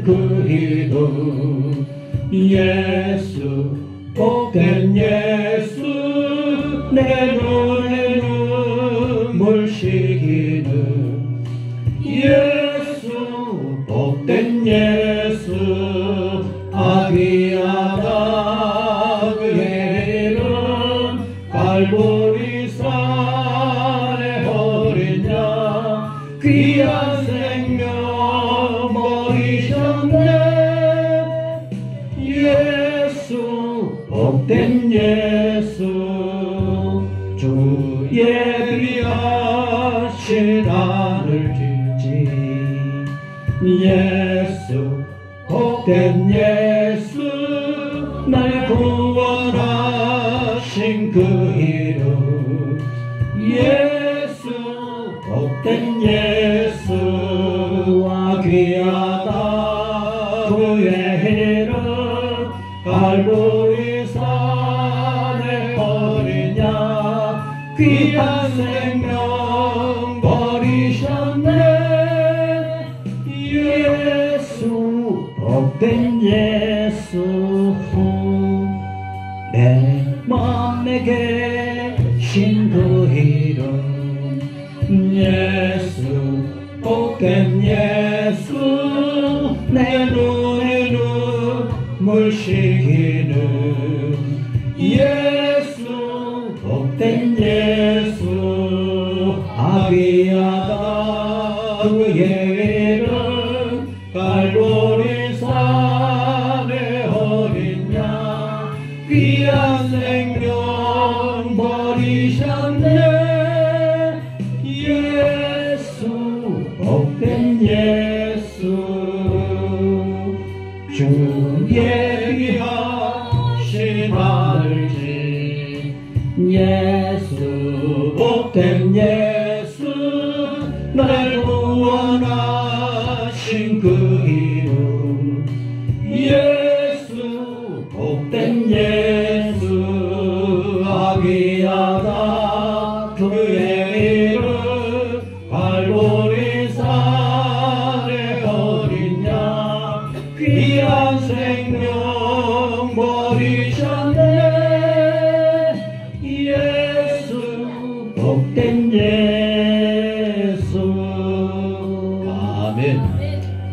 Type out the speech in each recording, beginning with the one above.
그 이름 예수 복된 예수 내 눈에 눈물 식이는 예수 복된 예수 아귀하다 그의 이름 갈보리 산에 어린 양 귀한 생명 버리셨네 예수 복된 예수 주 예비하신 하늘길지 예수 복된 예수 날 구원하신 그 이름 예수 복된 예수와 귀하다 그의 이름 갈보리 산에 어린 양 귀한 생명 버리셨네 예수 복된 예수 내 맘에 계신 그 이름 예수 복된 예수 내 눈에 눈물 식이는 예수 복된 예수 아귀하다 그의 이름 갈보리 산에 어린 양 귀한 생명 버리셨네 예수 복된 예수 주 예비하신 하늘지 예수 복된 예수 날 구원하신 그 이름 예수 복된 예수 아귀하다 그의 이름 갈보리 산에 어린 양 귀한 생명 버리셨네 예수 복된 예수 아멘.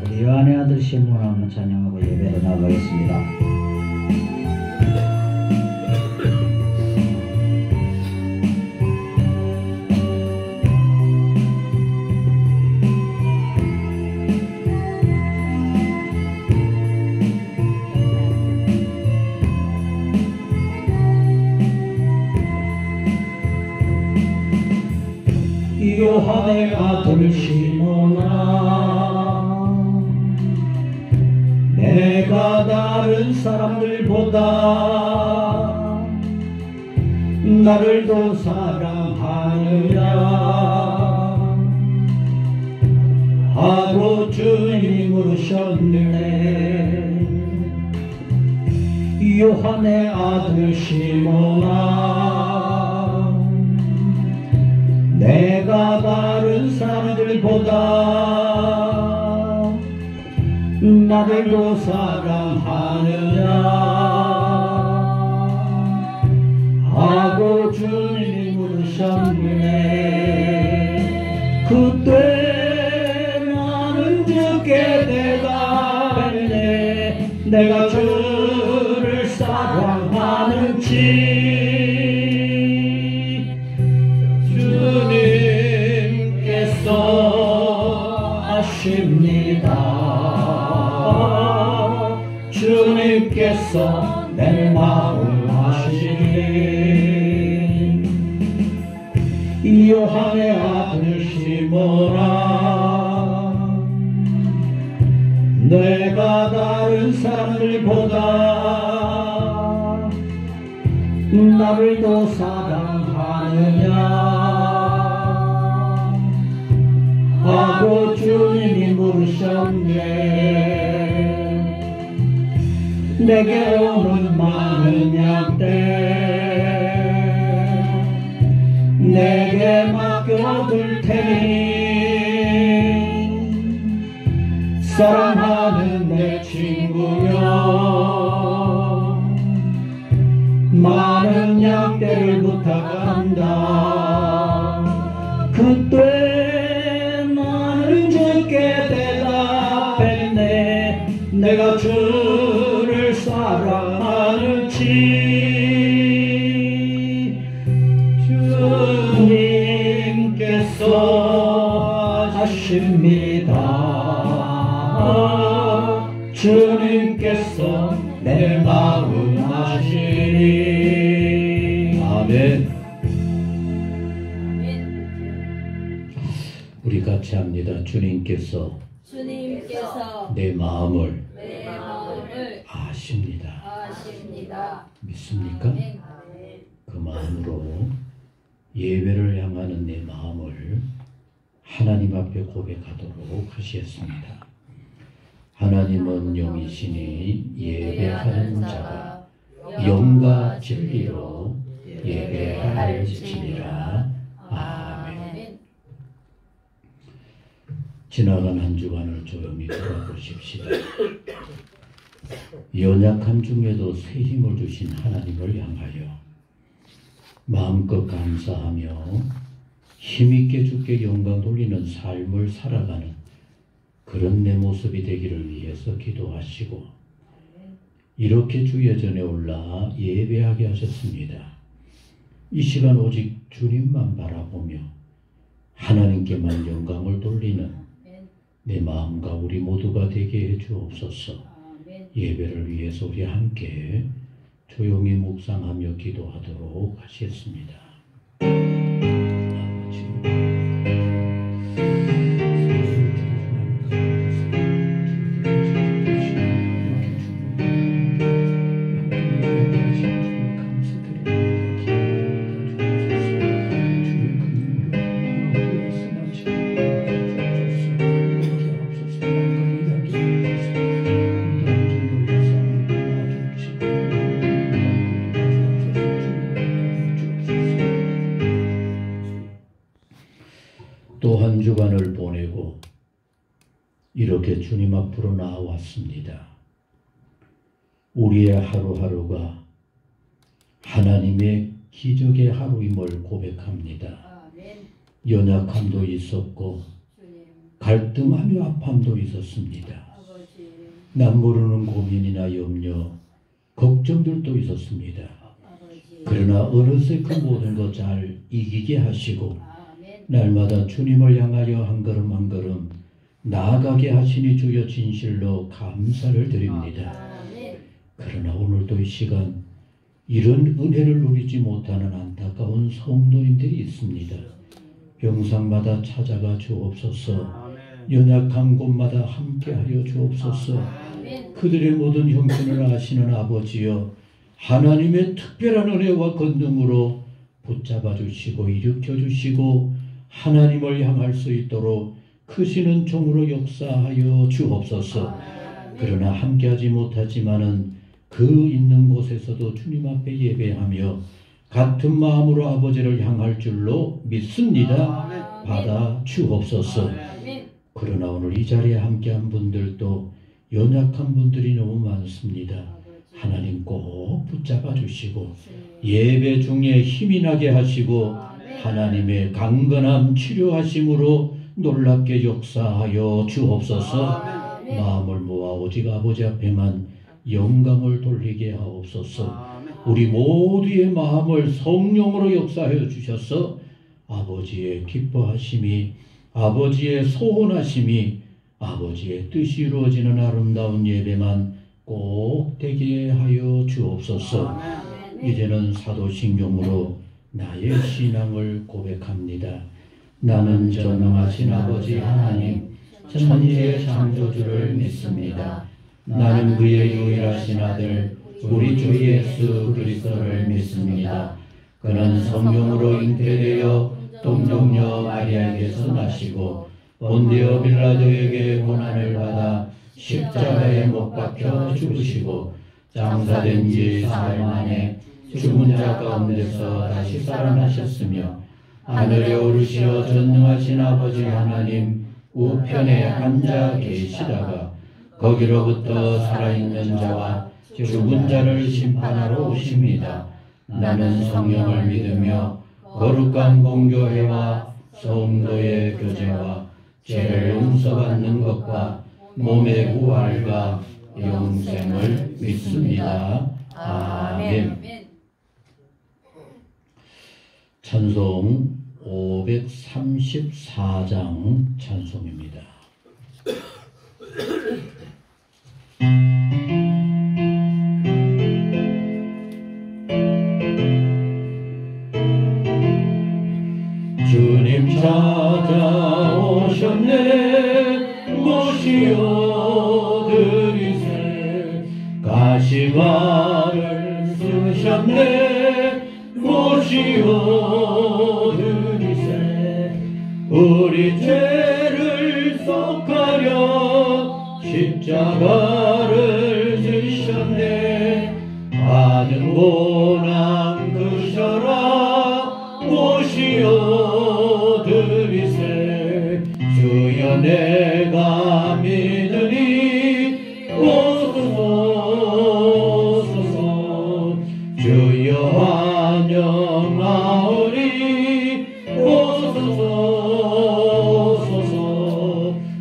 우리 요한의 아들 시몬을 한번 찬양하고 예배로 나가겠습니다. 요한의 아들 시몬아 내가 다른 사람들보다 나를 더 사랑하느냐 하고 주님이 물으셨네 요한의 아들 시몬아 내가 다른 사람들보다 나를 더 사랑하느냐 하고 주님이 물으셨네 그때 나는 주께 대답했네 내가 주를 사랑하는지 아십니다. 주님께서 내 마음 아시니 요한의 아들 시몬아 내가 다른 사람들보다 나를 더 사랑하느냐 하고 주님이 물으셨네 내게 오는 많은 양떼 내게 맡겨둘 테니 사랑하는 내 많은 양떼를 부탁한다. 그때 나는 주께 대답했네. 내가 주를 사랑하는지. 주님께서 하십니다. 주님께서 내 마음 아시니. 아멘. 우리 같이 합니다. 주님께서 내 마음을 아십니다. 믿습니까? 그 마음으로 예배를 향하는 내 마음을 하나님 앞에 고백하도록 하시겠습니다. 하나님은 영이시니 예배하는 자가 영과 진리로 예배할지니라. 아멘. 지나간 한 주간을 조용히 돌아보십시다. 연약함 중에도 새 힘을 주신 하나님을 향하여 마음껏 감사하며 힘있게 주께 영광 돌리는 삶을 살아가는 그런 내 모습이 되기를 위해서 기도하시고, 이렇게 주의 전에 올라 예배하게 하셨습니다. 이 시간 오직 주님만 바라보며 하나님께만 영광을 돌리는 내 마음과 우리 모두가 되게 해 주옵소서. 예배를 위해서 우리 함께 조용히 묵상하며 기도하도록 하시겠습니다. 또 한 주간을 보내고 이렇게 주님 앞으로 나와왔습니다. 우리의 하루하루가 하나님의 기적의 하루임을 고백합니다. 연약함도 있었고 갈등하며 아픔도 있었습니다. 남 모르는 고민이나 염려, 걱정들도 있었습니다. 그러나 어느새 그 모든 것 잘 이기게 하시고 날마다 주님을 향하여 한 걸음 한 걸음 나아가게 하시니 주여 진실로 감사를 드립니다. 그러나 오늘도 이 시간 이런 은혜를 누리지 못하는 안타까운 성도님들이 있습니다. 병상마다 찾아가 주옵소서. 연약한 곳마다 함께하여 주옵소서. 그들의 모든 형편을 아시는 아버지여, 하나님의 특별한 은혜와 권능으로 붙잡아 주시고 일으켜 주시고 하나님을 향할 수 있도록 크시는 종으로 역사하여 주옵소서. 그러나 함께하지 못하지만은 그 있는 곳에서도 주님 앞에 예배하며 같은 마음으로 아버지를 향할 줄로 믿습니다. 받아 주옵소서. 그러나 오늘 이 자리에 함께한 분들도 연약한 분들이 너무 많습니다. 하나님 꼭 붙잡아 주시고 예배 중에 힘이 나게 하시고 하나님의 강건함 치료하심으로 놀랍게 역사하여 주옵소서. 마음을 모아 오직 아버지 앞에만 영광을 돌리게 하옵소서. 우리 모두의 마음을 성령으로 역사하여 주셔서 아버지의 기뻐하심이, 아버지의 소원하심이, 아버지의 뜻이 이루어지는 아름다운 예배만 꼭 되게 하여 주옵소서. 이제는 사도신경으로 나의 신앙을 고백합니다. 나는 전능하신 아버지 하나님 천지의 창조주를 믿습니다. 나는 그의 유일하신 아들 우리 주 예수 그리스도를 믿습니다. 그는 성령으로 잉태되어 동정녀 마리아에게서 나시고 본디오 빌라도에게 고난을 받아 십자가에 못 박혀 죽으시고 장사된 지 사흘 만에 죽은 자 가운데서 다시 살아나셨으며 하늘에 오르시어 전능하신 아버지 하나님 우편에 앉아 계시다가 거기로부터 살아있는 자와 죽은 자를 심판하러 오십니다. 나는 성령을 믿으며 거룩한 공교회와 성도의 교제와 죄를 용서받는 것과 몸의 부활과 영생을 믿습니다. 아멘. 찬송 534장 찬송입니다. 주님 찾아오셨네 모시어 드리세 가시화를 쓰셨네 모시어 드리세 우리 죄를 속하려 십자가를 지셨네 받은 고난 그셔라 모시어 드리세 주여 내가 믿으니 오소서 주여 환영하오니 오소서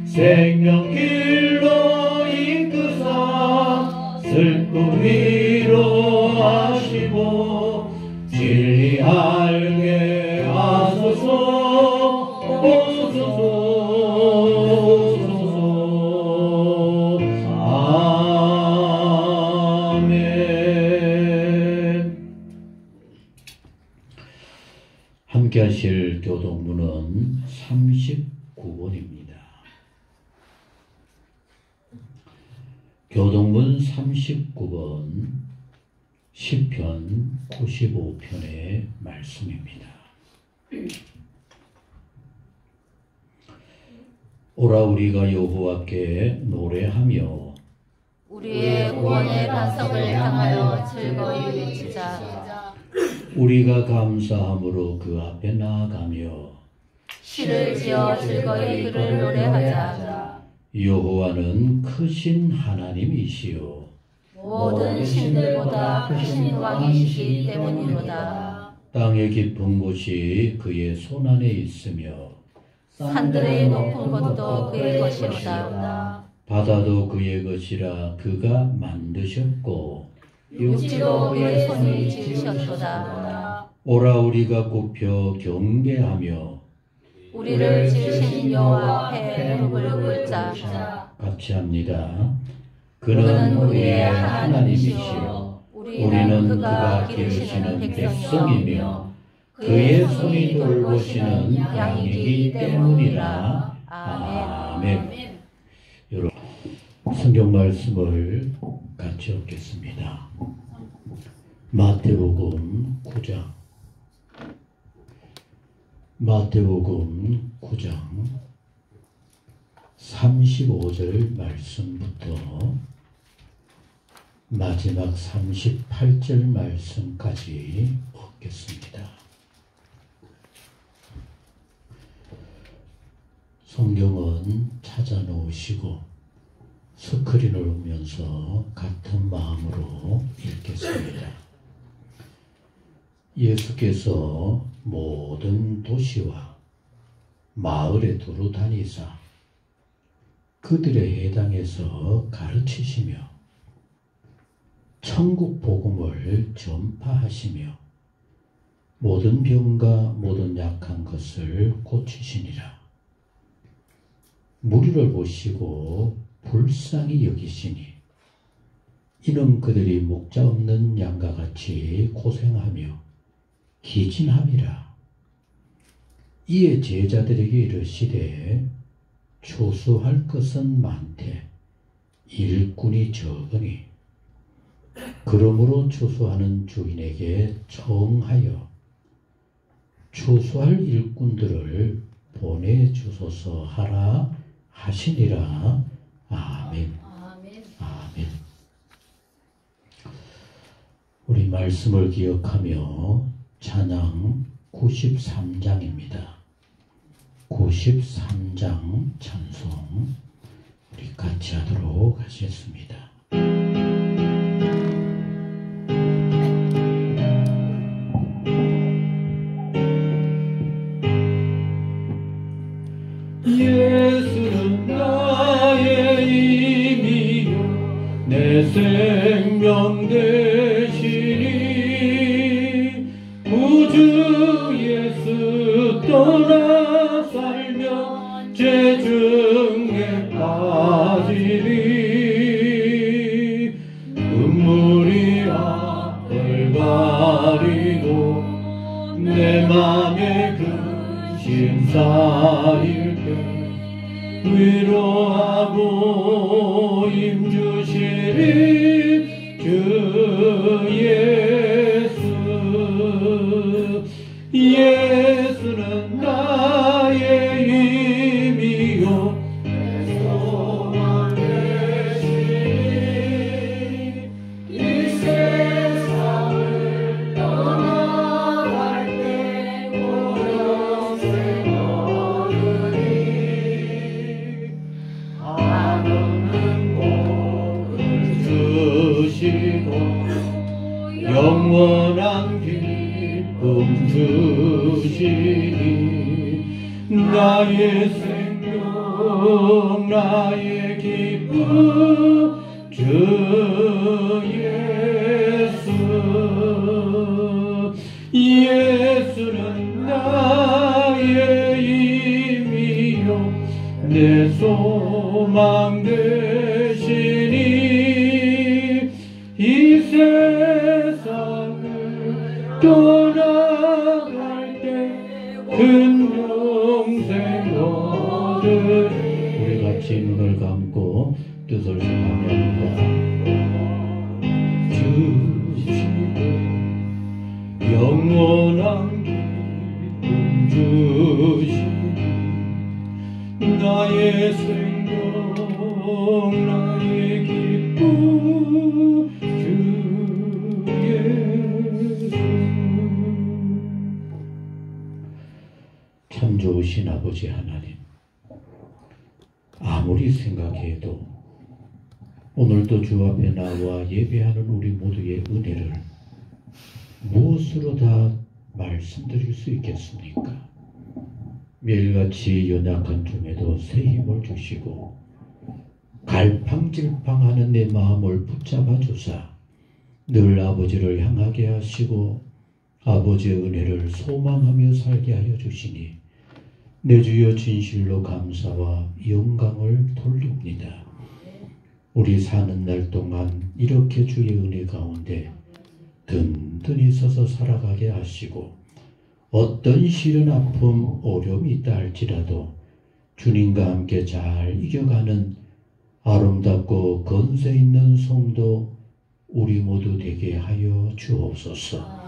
생명길로 이끄사 슬픔 위로하시고 진리 알게 하소서 오소서 아멘. 함께 하실 교독문은 39번입니다. 교독문 39번 시편 95편의 말씀입니다. 오라 우리가 여호와께 노래하며 우리의 구원의 반석을 향하여 즐거이 외치자. 우리가 감사함으로 그 앞에 나아가며 시를 지어 즐거이 그를 노래하자. 여호와는 크신 하나님이시요 모든 신들보다 크신 왕이시기 때문이로다. 땅의 깊은 곳이 그의 손안에 있으며 산들의 높은 곳도 그의 것이로다. 바다도 그의 것이라 그가 만드셨고 육지도 그의 손이 지으셨도다. 오라 우리가 굽혀 경배하며 우리를 지으신 여호와 앞에 무릎을 꿇자. 같이 합니다. 그는 우리의 하나님이시요 우리는 그가 기르시는 백성이며 그의 손이 돌보시는 양이기 때문이라. 아멘. 여러분 성경 말씀을 같이 읽겠습니다. 마태복음 9장 마태복음 9장 35절 말씀부터 마지막 38절 말씀까지 읽겠습니다. 성경은 찾아놓으시고 스크린을 보면서 같은 마음으로 읽겠습니다. 예수께서 모든 도시와 마을에 두루 다니사 그들의 해당에서 가르치시며 천국 복음을 전파하시며 모든 병과 모든 약한 것을 고치시니라. 무리를 보시고 불쌍히 여기시니 이는 그들이 목자 없는 양과 같이 고생하며 기진함이라. 이에 제자들에게 이르시되 추수할 것은 많되 일꾼이 적으니 그러므로 추수하는 주인에게 청하여 추수할 일꾼들을 보내주소서 하라 하시니라. 아멘. 아멘. 우리 말씀을 기억하며 찬양 93장입니다. 93장 찬송 우리 같이 하도록 하겠습니다. 예수는 나의 힘이요 내 생명 되시니 우주 예수 떠나 살면 죄중에 빠지리 눈물이 앞을 가리고 내 맘에 근심 쌓일 때 위로하고 힘주시리 주 예수는 나의 힘이요 내 소망 되시니 이 세상을 떠나갈 때 고요세 얻으리 하늘은 복을 주시고 영원한 기쁨 주시니 나의 생명 나의 기쁨 주 예수는 나의 힘이요 내 소망 되시니 이 세상을 떠나갈 때 큰 영생 얻으리 우리 같이 눈을 감고 뜻을 성합니다. 주시고 영원한 기쁨 주시니 나의 생명 나의 기쁨 주 예수 참 좋으신 아버지 하나님, 아무리 생각해도 오늘도 주 앞에 나와 예배하는 우리 모두의 은혜를 무엇으로 다 말씀드릴 수 있겠습니까? 매일같이 연약한 중에도 새 힘을 주시고 갈팡질팡하는 내 마음을 붙잡아 주사 늘 아버지를 향하게 하시고 아버지의 은혜를 소망하며 살게 하여 주시니 내 주여 진실로 감사와 영광을 돌립니다. 우리 사는 날 동안 이렇게 주의 은혜 가운데 든든히 서서 살아가게 하시고 어떤 시련 아픔 어려움이 있다 할지라도 주님과 함께 잘 이겨가는 아름답고 건세 있는 성도 우리 모두 되게 하여 주옵소서.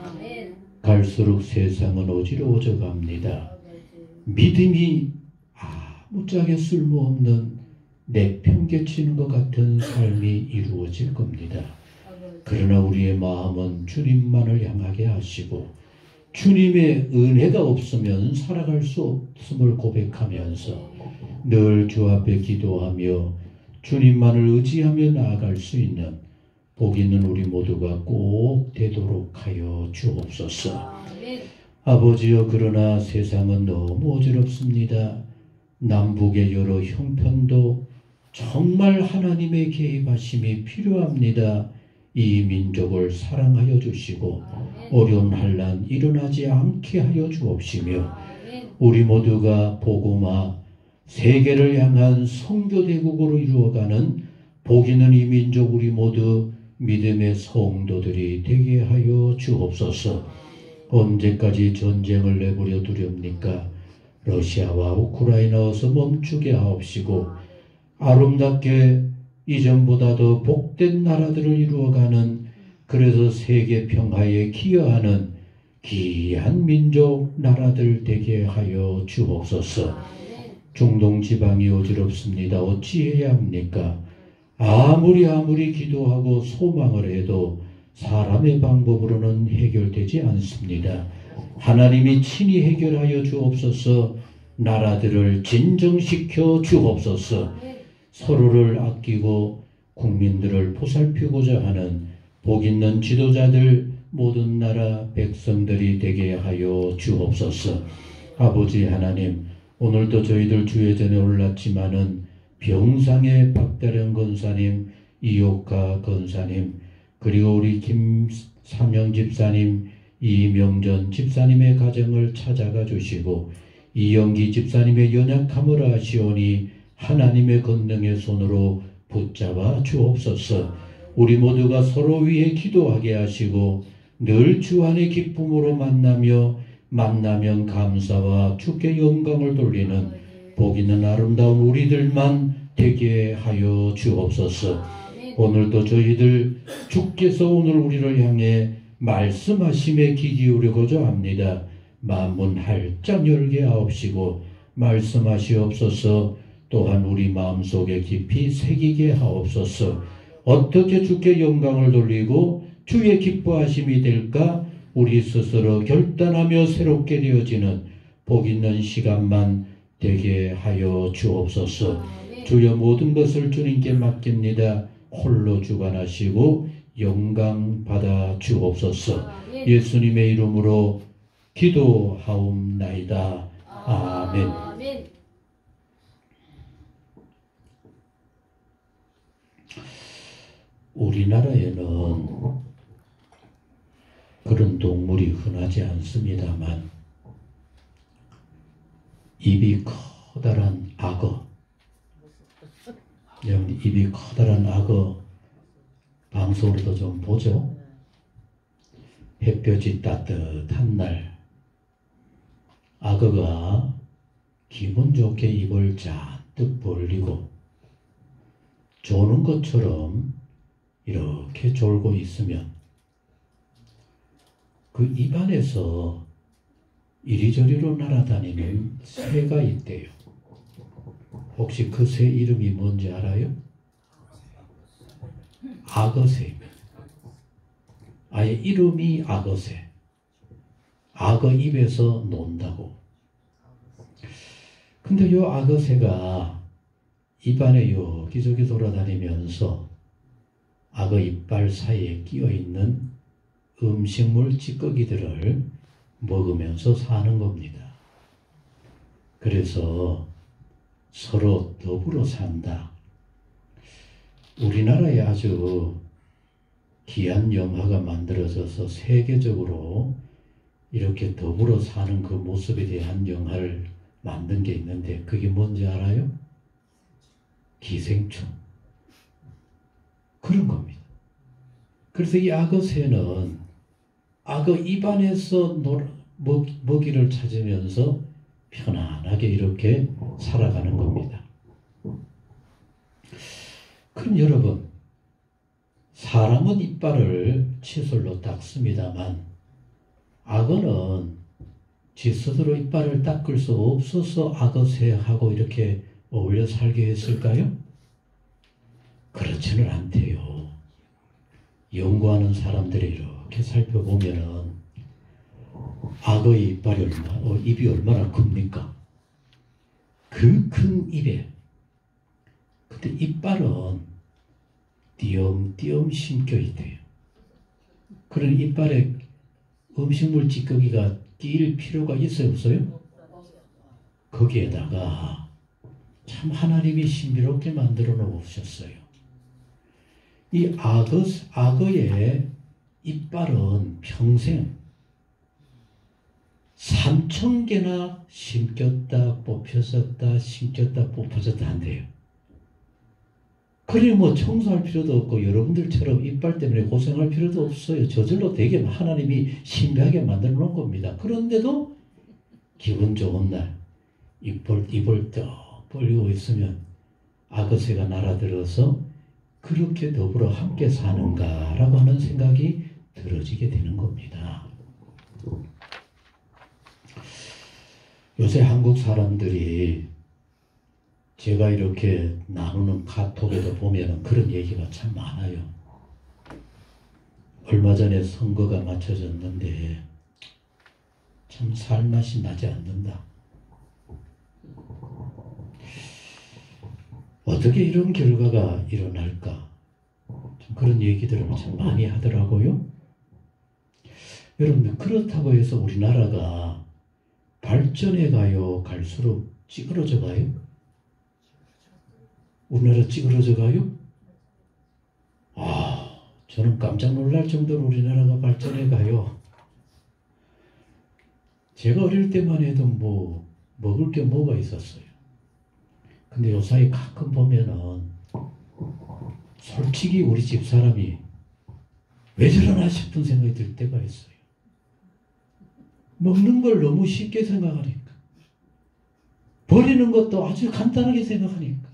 갈수록 세상은 어지러워져 갑니다. 믿음이 아무짝에 쓸모없는 내팽개치는 것 같은 삶이 이루어질 겁니다. 그러나 우리의 마음은 주님만을 향하게 하시고 주님의 은혜가 없으면 살아갈 수 없음을 고백하면서 늘 주 앞에 기도하며 주님만을 의지하며 나아갈 수 있는 복 있는 우리 모두가 꼭 되도록 하여 주옵소서. 아버지여, 그러나 세상은 너무 어지럽습니다. 남북의 여러 형편도 정말 하나님의 개입하심이 필요합니다. 이 민족을 사랑하여 주시고 어려운 환난 일어나지 않게 하여 주옵시며 우리 모두가 복음화 세계를 향한 선교대국으로 이루어가는 복 있는 이 민족 우리 모두 믿음의 성도들이 되게 하여 주옵소서. 언제까지 전쟁을 내버려 두렵니까? 러시아와 우크라이나 어서 멈추게 하옵시고 아름답게 이전보다 더 복된 나라들을 이루어가는, 그래서 세계 평화에 기여하는 귀한 민족 나라들 되게 하여 주옵소서. 중동 지방이 어지럽습니다. 어찌해야 합니까? 아무리 기도하고 소망을 해도 사람의 방법으로는 해결되지 않습니다. 하나님이 친히 해결하여 주옵소서. 나라들을 진정시켜 주옵소서. 서로를 아끼고 국민들을 보살피고자 하는 복 있는 지도자들 모든 나라 백성들이 되게 하여 주옵소서. 아버지 하나님, 오늘도 저희들 주회전에 올랐지만은 병상의 박다령 권사님, 이옥가 권사님, 그리고 우리 김삼영 집사님, 이명전 집사님의 가정을 찾아가 주시고 이영기 집사님의 연약함을 아시오니 하나님의 권능의 손으로 붙잡아 주옵소서. 우리 모두가 서로 위해 기도하게 하시고 늘 주 안의 기쁨으로 만나면 감사와 주께 영광을 돌리는 복 있는 아름다운 우리들만 되게 하여 주옵소서. 오늘도 저희들 주께서 오늘 우리를 향해 말씀하심에 귀 기울이고자 합니다. 만문 활짝 열게 하옵시고 말씀하시옵소서. 또한 우리 마음속에 깊이 새기게 하옵소서. 어떻게 주께 영광을 돌리고 주의 기뻐하심이 될까 우리 스스로 결단하며 새롭게 되어지는 복 있는 시간만 되게 하여 주옵소서. 주여 모든 것을 주님께 맡깁니다. 홀로 주관하시고 영광 받아 주옵소서. 예수님의 이름으로 기도하옵나이다. 아멘. 우리나라에는 그런 동물이 흔하지 않습니다만 입이 커다란 악어, 입이 커다란 악어 방송으로도 좀 보죠. 햇볕이 따뜻한 날 악어가 기분 좋게 입을 잔뜩 벌리고 조는 것처럼 이렇게 졸고 있으면 그 입안에서 이리저리로 날아다니는 새가 있대요. 혹시 그 새 이름이 뭔지 알아요? 악어새입니다. 아예 이름이 악어새. 악어 입에서 논다고. 근데 이 악어새가 입안에 여기저기 돌아다니면서 악어 이빨 사이에 끼어있는 음식물 찌꺼기들을 먹으면서 사는 겁니다. 그래서 서로 더불어 산다. 우리나라에 아주 귀한 영화가 만들어져서 세계적으로 이렇게 더불어 사는 그 모습에 대한 영화를 만든 게 있는데 그게 뭔지 알아요? 기생충. 그런 겁니다. 그래서 이 악어새는 악어 입안에서 먹이를 찾으면서 편안하게 이렇게 살아가는 겁니다. 그럼 여러분, 사람은 이빨을 칫솔로 닦습니다만 악어는 지 스스로 이빨을 닦을 수 없어서 악어새하고 이렇게 어울려 살게 했을까요? 그렇지는 않대요. 연구하는 사람들이 이렇게 살펴보면은 악어의 이빨이 입이 얼마나 큽니까? 그 큰 입에. 근데 이빨은 띄엄띄엄 심겨 있대요. 그런 이빨에 음식물 찌꺼기가 끼일 필요가 있어요, 없어요? 거기에다가 참 하나님이 신비롭게 만들어 놓으셨어요. 이 악어의 이빨은 평생 3,000개나 심겼다 뽑혔었다 심겼다 뽑혀졌다 한대요. 그래 뭐 청소할 필요도 없고 여러분들처럼 이빨 때문에 고생할 필요도 없어요. 저절로 되게 하나님이 신비하게 만들어 놓은 겁니다. 그런데도 기분 좋은 날 입을 떡 벌리고 있으면 악어새가 날아들어서 그렇게 더불어 함께 사는가라고 하는 생각이 들어지게 되는 겁니다. 요새 한국 사람들이 제가 이렇게 나누는 카톡에도 보면 그런 얘기가 참 많아요. 얼마 전에 선거가 맞춰졌는데 참 살맛이 나지 않는다. 어떻게 이런 결과가 일어날까? 좀 그런 얘기들을 참 많이 하더라고요. 여러분, 그렇다고 해서 우리나라가 발전해 가요? 갈수록 찌그러져 가요? 우리나라 찌그러져 가요? 저는 깜짝 놀랄 정도로 우리나라가 발전해 가요. 제가 어릴 때만 해도 뭐 먹을 게 뭐가 있었어요. 근데 요사이 가끔 보면은 솔직히 우리 집 사람이 왜 저러나 싶은 생각이 들 때가 있어요. 먹는 걸 너무 쉽게 생각하니까, 버리는 것도 아주 간단하게 생각하니까,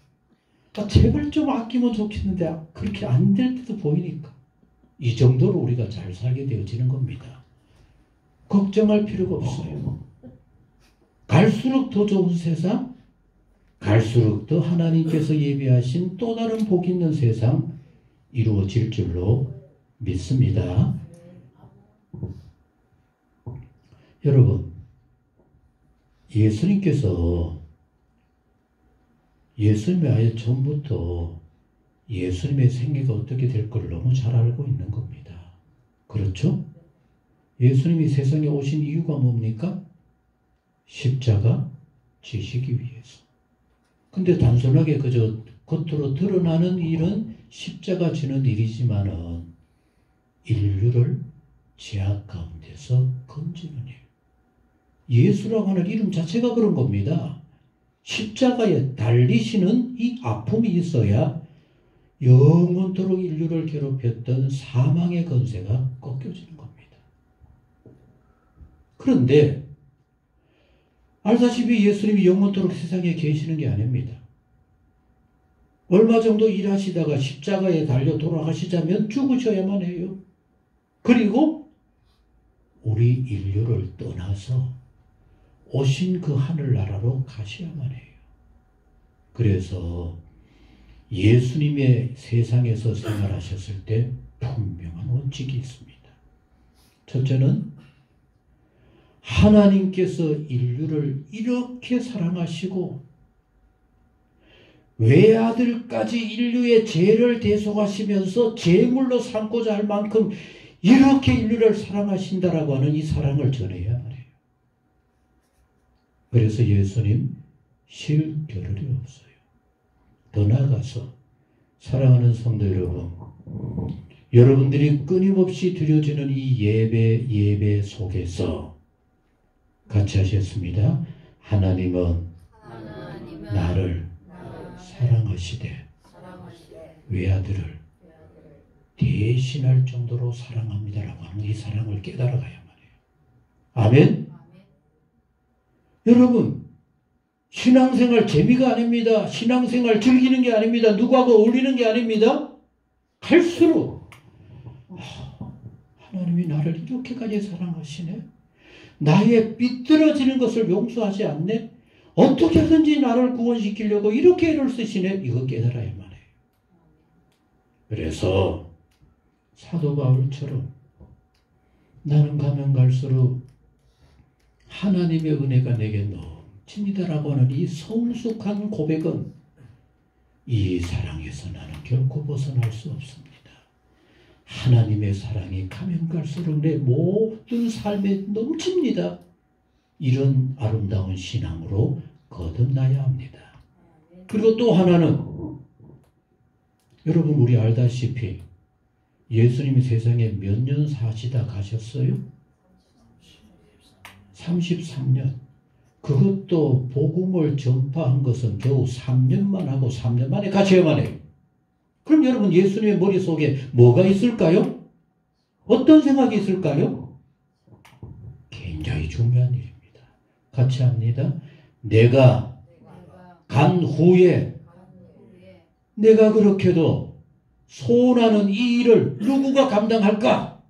제발 좀 아끼면 좋겠는데 그렇게 안 될 때도 보이니까 이 정도로 우리가 잘 살게 되어지는 겁니다. 걱정할 필요가 없어요. 갈수록 더 좋은 세상, 갈수록 더 하나님께서 예비하신 또 다른 복 있는 세상 이루어질 줄로 믿습니다. 여러분, 예수님이 아예 처음부터 예수님의 생애가 어떻게 될 걸 너무 잘 알고 있는 겁니다. 그렇죠? 예수님이 세상에 오신 이유가 뭡니까? 십자가 지시기 위해서. 근데 단순하게 그저 겉으로 드러나는 일은 십자가 지는 일이지만은 인류를 죄악 가운데서 건지는 일. 예수라고 하는 이름 자체가 그런 겁니다. 십자가에 달리시는 이 아픔이 있어야 영원토록 인류를 괴롭혔던 사망의 권세가 꺾여지는 겁니다. 그런데 알다시피 예수님이 영원토록 세상에 계시는 게 아닙니다. 얼마 정도 일하시다가 십자가에 달려 돌아가시자면 죽으셔야만 해요. 그리고 우리 인류를 떠나서 오신 그 하늘나라로 가셔야만 해요. 그래서 예수님의 세상에서 생활하셨을 때 분명한 원칙이 있습니다. 첫째는 하나님께서 인류를 이렇게 사랑하시고 외아들까지 인류의 죄를 대속하시면서 제물로 삼고자 할 만큼 이렇게 인류를 사랑하신다라고 하는 이 사랑을 전해야만 해요. 그래서 예수님 쉴 겨를이 없어요. 더 나아가서 사랑하는 성도 여러분, 여러분들이 끊임없이 드려지는 이 예배 속에서 같이 하셨습니다. 하나님은 나를 사랑하시되 외아들을 대신할 정도로 사랑합니다라고 하는 이 사랑을 깨달아가야만 해요. 아멘? 여러분, 신앙생활 재미가 아닙니다. 신앙생활 즐기는 게 아닙니다. 누구하고 어울리는 게 아닙니다. 갈수록 하나님이 나를 이렇게까지 사랑하시네. 나의 삐뚤어지는 것을 용서하지 않네. 어떻게 하든지 나를 구원시키려고 이렇게 애를 쓰시네. 이거 깨달아야만 해요. 그래서 사도 바울처럼 나는 가면 갈수록 하나님의 은혜가 내게 넘칩니다라고 하는 이 성숙한 고백은 이 사랑에서 나는 결코 벗어날 수 없습니다. 하나님의 사랑이 가면 갈수록 내 모든 삶에 넘칩니다. 이런 아름다운 신앙으로 거듭나야 합니다. 그리고 또 하나는 여러분 우리 알다시피 예수님이 세상에 몇 년 사시다 가셨어요? 33년. 그것도 복음을 전파한 것은 겨우 3년만 하고 3년 만에 가셔야만 해요. 그럼 여러분 예수님의 머릿속에 뭐가 있을까요? 어떤 생각이 있을까요? 굉장히 중요한 일입니다. 같이 합니다. 내가 간 후에 내가 그렇게도 소원하는 이 일을 누구가 감당할까?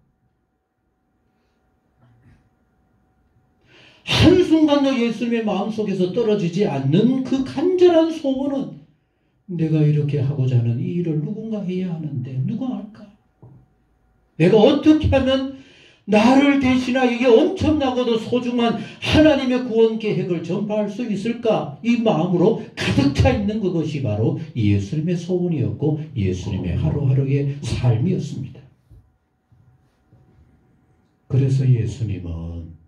한순간도 예수님의 마음속에서 떨어지지 않는 그 간절한 소원은 내가 이렇게 하고자 하는 이 일을 누군가 해야 하는데 누가 할까? 내가 어떻게 하면 나를 대신하여 이게 엄청나고도 소중한 하나님의 구원 계획을 전파할 수 있을까? 이 마음으로 가득 차 있는 그것이 바로 예수님의 소원이었고 예수님의 하루하루의 삶이었습니다. 그래서 예수님은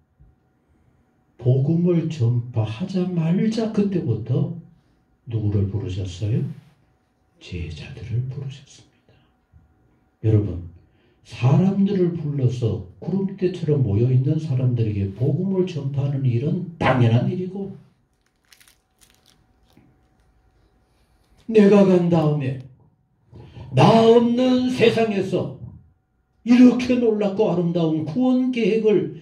복음을 전파하자마자 그때부터 누구를 부르셨어요? 제자들을 부르셨습니다. 여러분, 사람들을 불러서 구름대처럼 모여있는 사람들에게 복음을 전파하는 일은 당연한 일이고, 내가 간 다음에 나 없는 세상에서 이렇게 놀랍고 아름다운 구원 계획을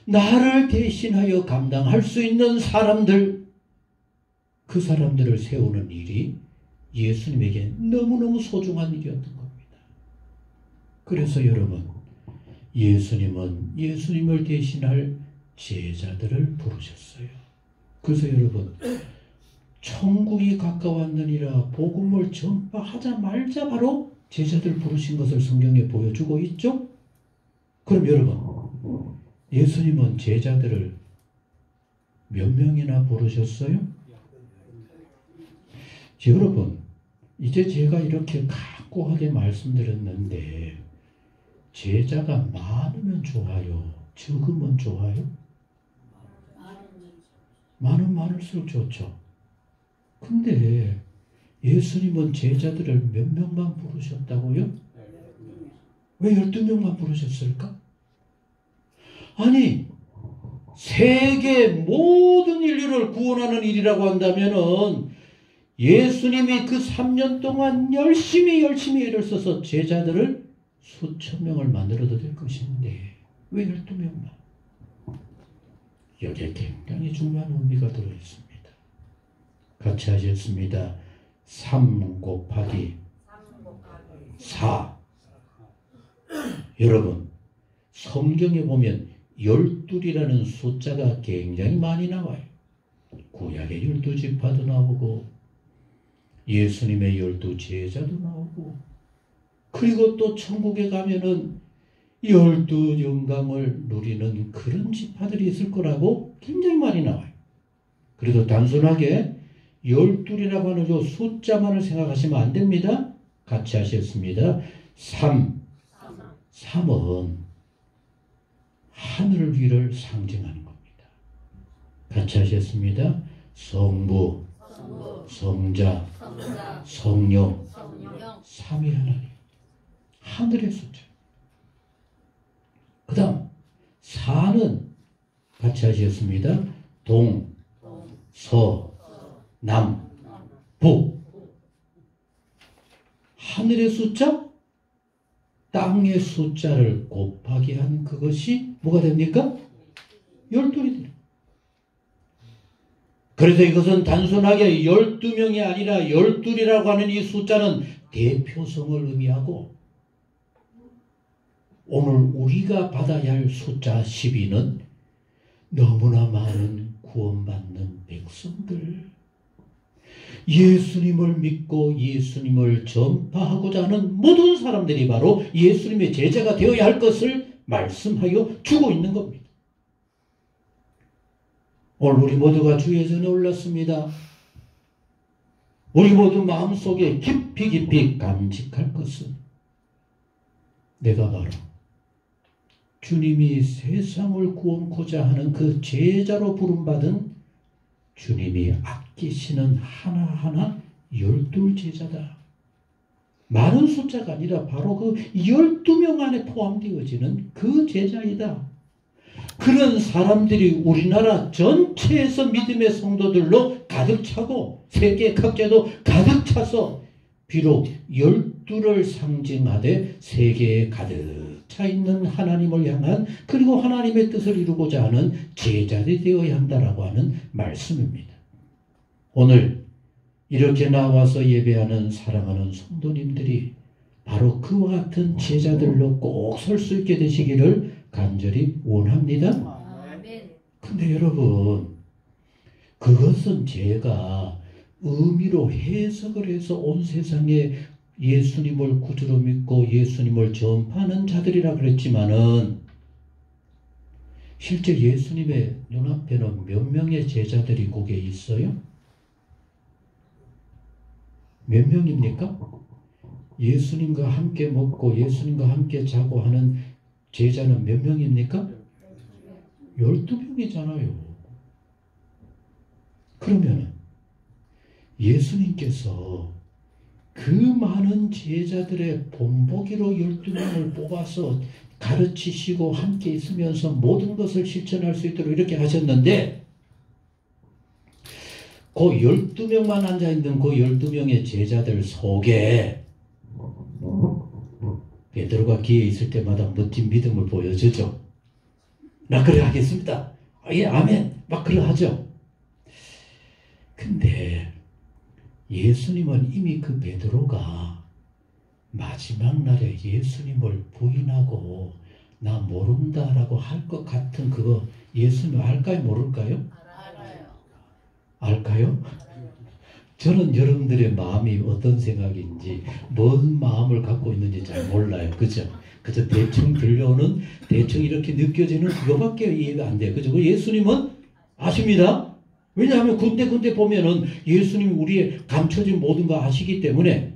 나를 대신하여 감당할 수 있는 사람들, 그 사람들을 세우는 일이 예수님에게 너무너무 소중한 일이었던 겁니다. 그래서 여러분, 예수님은 예수님을 대신할 제자들을 부르셨어요. 그래서 여러분, 천국이 가까웠느니라 복음을 전파하자마자 바로 제자들 부르신 것을 성경에 보여주고 있죠? 그럼 여러분, 예수님은 제자들을 몇 명이나 부르셨어요? 여러분, 이제 제가 이렇게 각고하게 말씀드렸는데 제자가 많으면 좋아요? 적으면 좋아요? 많을수록 좋죠. 근데 예수님은 제자들을 몇 명만 부르셨다고요? 왜 12명만 부르셨을까? 아니, 세계 모든 인류를 구원하는 일이라고 한다면은 예수님이 그 3년 동안 열심히 애를 써서 제자들을 수천 명을 만들어도 될 것인데 왜 12명만? 여기에 굉장히 중요한 의미가 들어있습니다. 같이 하셨습니다. 3 곱하기 4. 여러분, 성경에 보면 12이라는 숫자가 굉장히 많이 나와요. 구약의 12지파도 나오고 예수님의 12제자도 나오고, 그리고 또 천국에 가면은 12영광을 누리는 그런 지파들이 있을 거라고 굉장히 많이 나와요. 그래도 단순하게 12이라고 하는 저 숫자만을 생각하시면 안 됩니다. 같이 하셨습니다. 3은 하늘 위를 상징하는 겁니다. 같이 하셨습니다. 성부, 성자, 성령, 삼위 하나님. 하늘의 숫자. 그 다음 4는 같이 하셨습니다. 동, 서, 남, 북. 하늘의 숫자, 땅의 숫자를 곱하기 한 그것이 뭐가 됩니까? 12이. 그래서 이것은 단순하게 12명이 아니라 12이라고 하는 이 숫자는 대표성을 의미하고, 오늘 우리가 받아야 할 숫자 12는 너무나 많은 구원받는 백성들, 예수님을 믿고 예수님을 전파하고자 하는 모든 사람들이 바로 예수님의 제자가 되어야 할 것을 말씀하여 주고 있는 겁니다. 오늘 우리 모두가 주의 전에 올랐습니다. 우리 모두 마음속에 깊이 간직할 것은, 내가 바로 주님이 세상을 구원코자 하는 그 제자로 부름받은 주님이 아끼시는 하나하나 12제자다. 많은 숫자가 아니라 바로 그 12명 안에 포함되어지는 그 제자이다. 그런 사람들이 우리나라 전체에서 믿음의 성도들로 가득 차고 세계 각지에도 가득 차서 비록 12를 상징하되 세계에 가득 차 있는 하나님을 향한, 그리고 하나님의 뜻을 이루고자 하는 제자들이 되어야 한다라고 하는 말씀입니다. 오늘 이렇게 나와서 예배하는 사랑하는 성도님들이 바로 그와 같은 제자들로 꼭 설 수 있게 되시기를 간절히 원합니다. 근데 여러분, 그것은 제가 의미로 해석을 해서 온 세상에 예수님을 구주로 믿고 예수님을 전파하는 자들이라 그랬지만은, 실제 예수님의 눈앞에는 몇 명의 제자들이 거기에 있어요? 몇 명입니까? 예수님과 함께 먹고 예수님과 함께 자고 하는 제자는 몇 명입니까? 12명이잖아요. 그러면 예수님께서 그 많은 제자들의 본보기로 12명을 뽑아서 가르치시고 함께 있으면서 모든 것을 실천할 수 있도록 이렇게 하셨는데, 그 12명만 앉아있는 그 12명의 제자들 속에 베드로가 기회 있을 때마다 멋진 믿음을 보여주죠. 나 그래 하겠습니다. 예, 아멘. 막 그래 하죠. 근데 예수님은 이미 그 베드로가 마지막 날에 예수님을 부인하고 나 모른다라고 할 것 같은 그거 예수님 알까요? 모를까요? 알아요. 알까요? 저는 여러분들의 마음이 어떤 생각인지 뭔 마음을 갖고 있는지 잘 몰라요. 그죠? 그저 대충 들려오는 대충 이렇게 느껴지는 그거밖에 이해가 안 돼요. 그죠? 예수님은 아십니다. 왜냐하면 군데 보면은 예수님이 우리의 감춰진 모든 거 아시기 때문에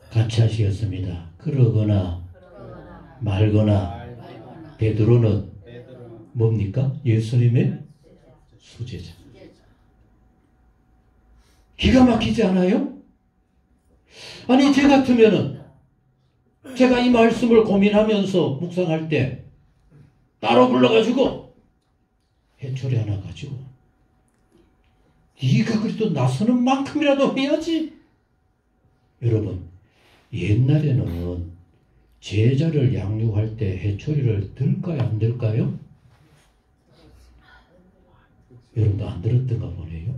같이 하시겠습니다. 그러거나 말거나 베드로는 뭡니까? 예수님의 수제자. 기가 막히지 않아요? 아니 제 같으면은 제가 이 말씀을 고민하면서 묵상할 때 따로 불러가지고 해초리 하나 가지고 네가 그래도 나서는 만큼이라도 해야지. 여러분 옛날에는 제자를 양육할 때 해초리를 들까요 안 들까요? 여러분도 안 들었던가 보네요.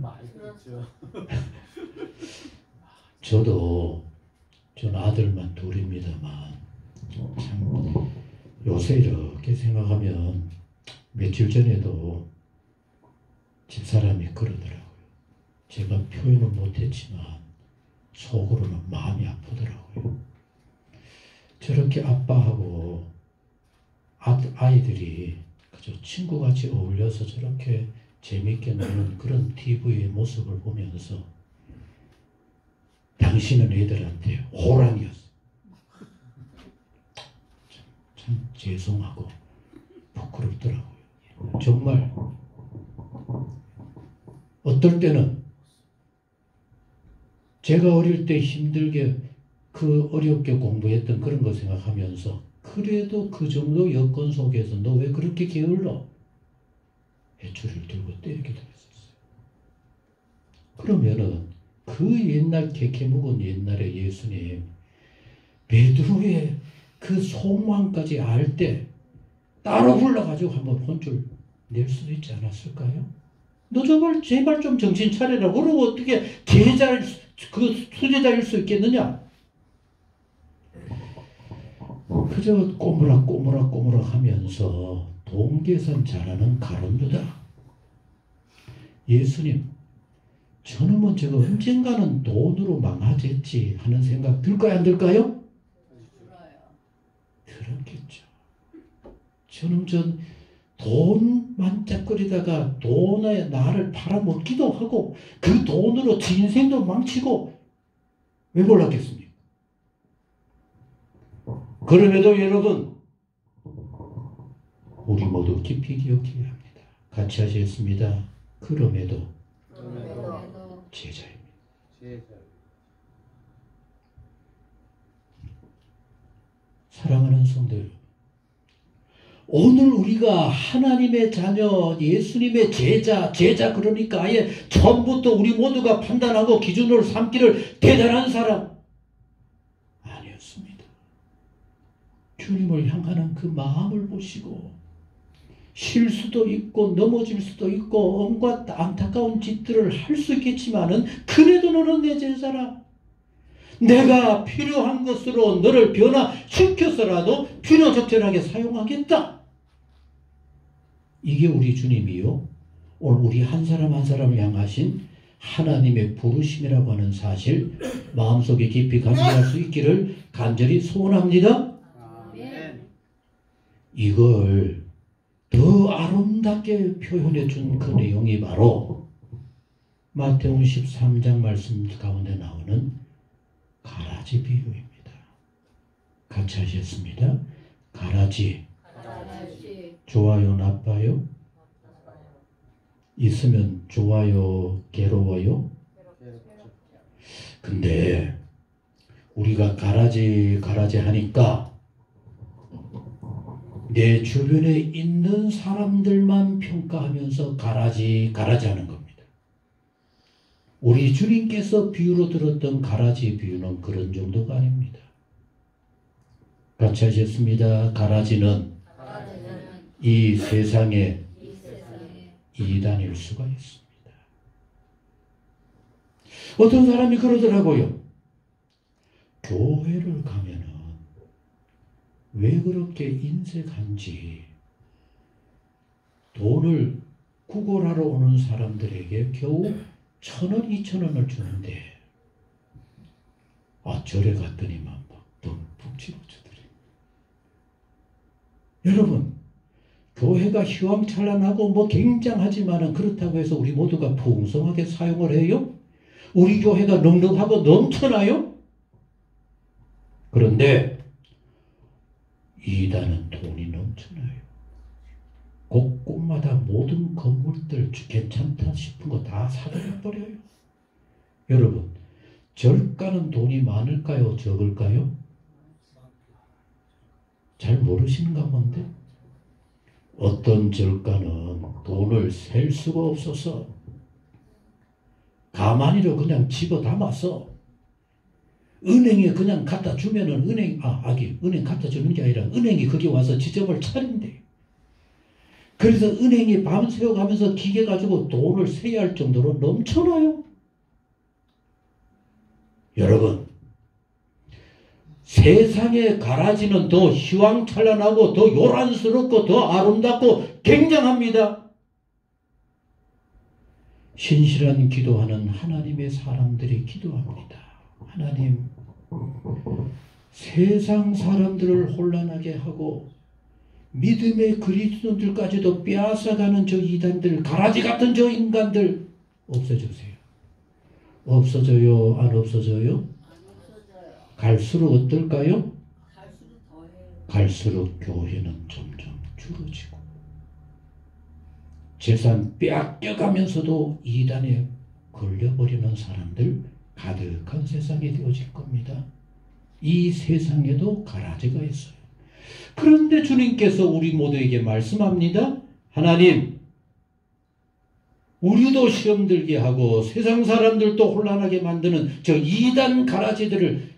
저는 아들만 둘입니다만 참 요새 이렇게 생각하면 며칠 전에도 집사람이 그러더라고요. 제가 표현은 못했지만 속으로는 마음이 아프더라고요. 저렇게 아빠하고 아이들이 그저 친구같이 어울려서 저렇게 재밌게 노는 그런 TV의 모습을 보면서 당신은 애들한테 호랑이였어. 참 죄송하고 부끄럽더라고요. 정말 어떨 때는 제가 어릴 때 힘들게 그 어렵게 공부했던 그런 거 생각하면서 그래도 그 정도 여건 속에서 너 왜 그렇게 게을러? 해초리를 들고 때리기도 했었어요. 그러면은 그 옛날 캐캐 묵은 옛날에 예수님 베드로의 그 소망까지 알 때 따로 불러가지고 한번 혼줄 낼 수도 있지 않았을까요? 너 제발 좀 정신 차려라. 그러고 어떻게 그 수제자일 수 있겠느냐? 그저 꼬무락 하면서 동계산 잘하는 가론유다. 예수님, 저놈은 저거 언젠가는 돈으로 망하겠지 하는 생각 들까요? 안 들까요? 들었겠죠. 저놈 돈 만짝거리다가 돈에 나를 팔아먹기도 하고 그 돈으로 지 인생도 망치고 왜 몰랐겠습니까? 그럼에도 여러분 우리 모두 깊이 기억해야 합니다. 같이 하시겠습니다. 그럼에도 제자입니다. 사랑하는 성도 여러분, 오늘 우리가 하나님의 자녀, 예수님의 제자 그러니까 아예 처음부터 우리 모두가 판단하고 기준으로 삼기를 대단한 사람 아니었습니다. 주님을 향하는 그 마음을 보시고 쉴 수도 있고 넘어질 수도 있고 온갖 안타까운 짓들을 할 수 있겠지만은 그래도 너는 내 제자라. 내가 필요한 것으로 너를 변화시켜서라도 필요적절하게 사용하겠다. 이게 우리 주님이요. 오늘 우리 한 사람 한 사람을 향하신 하나님의 부르심이라고 하는 사실 마음속에 깊이 간직할 수 있기를 간절히 소원합니다. 아멘. 이걸 더 아름답게 표현해 준 그 내용이 바로 마태복음 13장 말씀 가운데 나오는 가라지 비유입니다. 같이 하셨습니다. 가라지. 좋아요, 나빠요? 있으면 좋아요, 괴로워요? 근데 우리가 가라지 하니까 내 주변에 있는 사람들만 평가하면서 가라지 하는 겁니다. 우리 주님께서 비유로 들었던 가라지 비유는 그런 정도가 아닙니다. 같이 하셨습니다. 가라지는 이 세상의 이단일 수가 있습니다. 어떤 사람이 그러더라고요. 교회를 가면은 왜 그렇게 인색한지, 돈을 구걸하러 오는 사람들에게 겨우 1,000원, 2,000원을 주는데, 절에 갔더니만 막 듬뿍 집어주더래. 여러분, 교회가 휘황찬란하고 뭐 굉장하지만은 그렇다고 해서 우리 모두가 풍성하게 사용을 해요? 우리 교회가 넉넉하고 넘쳐나요? 그런데 이단은 돈이 넘쳐나요. 곳곳마다 모든 건물들 괜찮다 싶은 거 다 사들여버려요. 여러분, 절가는 돈이 많을까요? 적을까요? 잘 모르시는가 본데? 어떤 절가는 돈을 셀 수가 없어서 가만히로 그냥 집어 담아서 은행에 그냥 갖다 주면은 은행 갖다 주는 게 아니라 은행이 거기 와서 지점을 차린대. 그래서 은행이 밤새워 가면서 기계 가지고 돈을 세야 할 정도로 넘쳐나요. 여러분, 세상의 가라지는 더 휘황찬란하고 더 요란스럽고 더 아름답고 굉장합니다. 신실한 기도하는 하나님의 사람들이 기도합니다. 하나님, 세상 사람들을 혼란하게 하고 믿음의 그리스도인들까지도 빼앗아가는 저 이단들, 가라지 같은 저 인간들 없애주세요. 없어져요? 안 없어져요? 갈수록 어떨까요? 갈수록 교회는 점점 줄어지고 재산 빼앗겨가면서도 이단에 걸려버리는 사람들 가득한 세상이 되어질 겁니다. 이 세상에도 가라지가 있어요. 그런데 주님께서 우리 모두에게 말씀합니다. 하나님, 우리도 시험 들게 하고 세상 사람들도 혼란하게 만드는 저 이단 가라지들을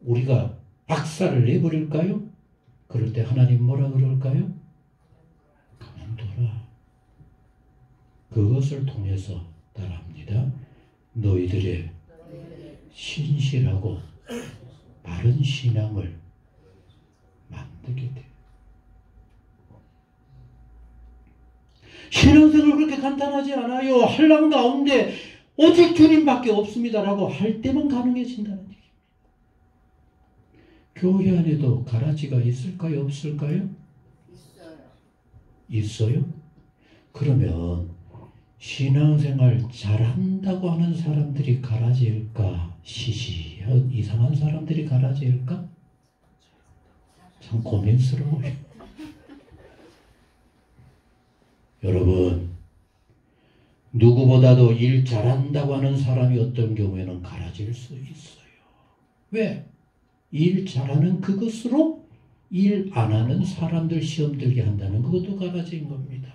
우리가 박살을 내버릴까요? 그럴 때 하나님 뭐라 그럴까요? 가만둬라. 그것을 통해서 따라합니다. 너희들의 신실하고 바른 신앙을 만들게 돼. 신앙생활 그렇게 간단하지 않아요. 한란 가운데 오직 주님밖에 없습니다라고 할 때만 가능해진다는 얘기입니다. 교회 안에도 가라지가 있을까요? 없을까요? 있어요. 그러면 신앙생활 잘한다고 하는 사람들이 가라지일까? 시시한 이상한 사람들이 가라지일까? 참 고민스러워요. 여러분, 누구보다도 일 잘한다고 하는 사람이 어떤 경우에는 가라질 수 있어요. 왜? 일 잘하는 그것으로 일 안 하는 사람들 시험 들게 한다는 그것도 가라지인 겁니다.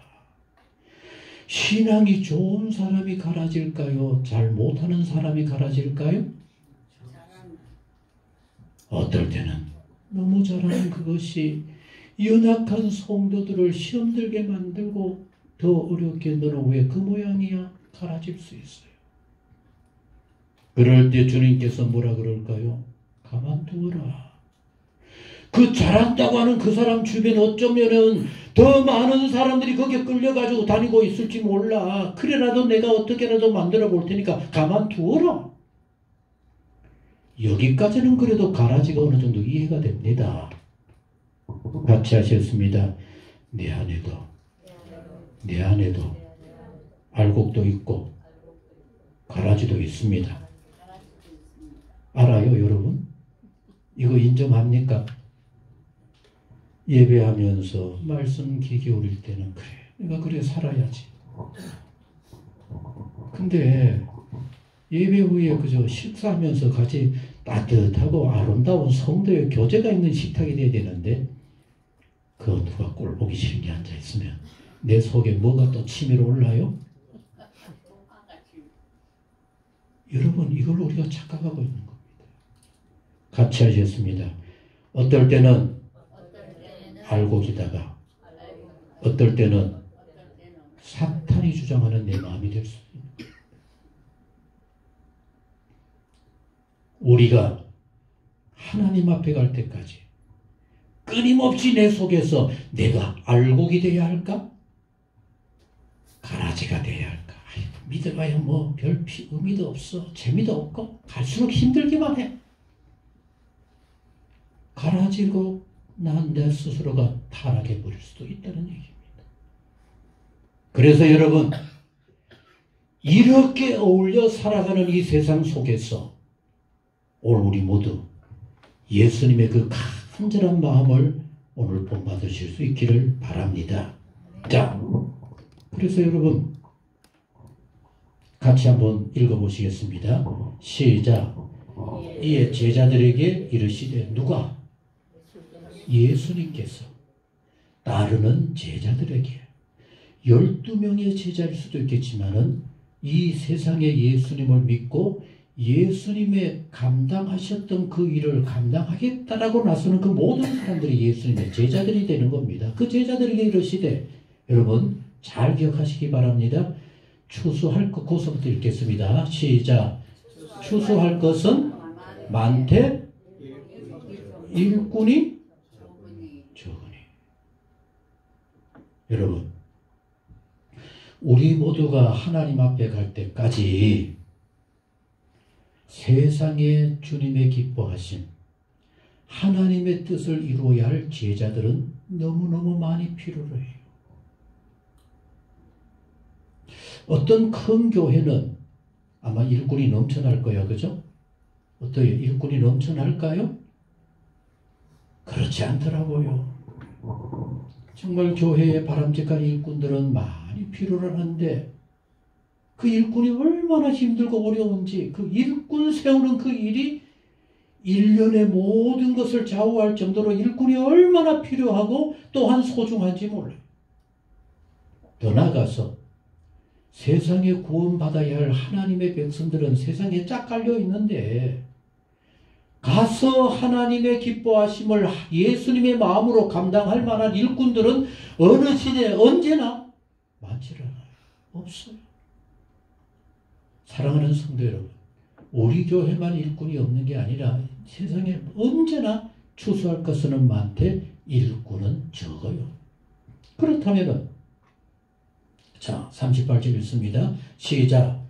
신앙이 좋은 사람이 가라질까요? 잘 못하는 사람이 가라질까요? 어떨 때는 너무 잘하는 그것이 연약한 성도들을 시험 들게 만들고 더 어렵게 너는 왜 그 모양이야? 가라질 수 있어요. 그럴 때 주님께서 뭐라 그럴까요? 가만두어라. 그 잘한다고 하는 그 사람 주변에 어쩌면은 더 많은 사람들이 거기에 끌려가지고 다니고 있을지 몰라. 그래라도 내가 어떻게라도 만들어 볼 테니까 가만두어라. 여기까지는 그래도 가라지가 어느 정도 이해가 됩니다. 같이 하셨습니다. 내 안에도 알곡도 있고 가라지도 있습니다. 알아요, 여러분? 이거 인정합니까? 예배하면서 말씀 귀 기울일 때는 그래, 내가 그래 살아야지. 근데 예배 후에 그저 식사하면서 같이 따뜻하고 아름다운 성도의 교제가 있는 식탁이 돼야 되는데, 그거 누가 꼴 보기 싫게 앉아있으면 내 속에 뭐가 또 치밀어 올라요? 여러분, 이걸 우리가 착각하고 있는 겁니다. 같이 하셨습니다. 어떨 때는 알곡이다가 어떨 때는 사탄이 주장하는 내 마음이 될 수 있는, 우리가 하나님 앞에 갈 때까지 끊임없이 내 속에서 내가 알곡이 되어야 할까? 가라지가 되어야 할까? 아이고, 믿어봐야 뭐 별 의미도 없어. 재미도 없고 갈수록 힘들기만 해. 가라지고 난 내 스스로가 타락해 버릴 수도 있다는 얘기입니다. 그래서 여러분, 이렇게 어울려 살아가는 이 세상 속에서 오늘 우리 모두 예수님의 그 간절한 마음을 오늘 본받으실 수 있기를 바랍니다. 자, 그래서 여러분 같이 한번 읽어보시겠습니다. 시작. 이에 제자들에게 이르시되, 누가? 예수님께서 따르는 제자들에게, 12명의 제자일 수도 있겠지만은 이 세상에 예수님을 믿고 예수님의 감당하셨던 그 일을 감당하겠다라고 나서는 그 모든 사람들이 예수님의 제자들이 되는 겁니다. 그 제자들에게 이르시되, 여러분 잘 기억하시기 바랍니다. 추수할 것, 고서부터 읽겠습니다. 시작. 추수할 것은 많되 일꾼이 적으니. 여러분, 우리 모두가 하나님 앞에 갈 때까지 세상에 주님의 기뻐하심, 하나님의 뜻을 이루어야 할 제자들은 너무너무 많이 필요로 해요. 어떤 큰 교회는 아마 일꾼이 넘쳐날 거야, 그죠? 어때요? 일꾼이 넘쳐날까요? 그렇지 않더라고요. 정말 교회에 바람직한 일꾼들은 많이 필요로 하는데, 그 일꾼이 얼마나 힘들고 어려운지, 그 일꾼 세우는 그 일이 1년의 모든 것을 좌우할 정도로 일꾼이 얼마나 필요하고 또한 소중한지 몰라요. 더 나아가서 세상에 구원받아야 할 하나님의 백성들은 세상에 쫙 깔려 있는데, 가서 하나님의 기뻐하심을 예수님의 마음으로 감당할 만한 일꾼들은 어느 시대에 언제나 많지 않아요. 없어요. 사랑하는 성도 여러분, 우리 교회만 일꾼이 없는 게 아니라 세상에 언제나 추수할 것은 많되 일꾼은 적어요. 그렇다면 자, 38절 읽습니다. 시작.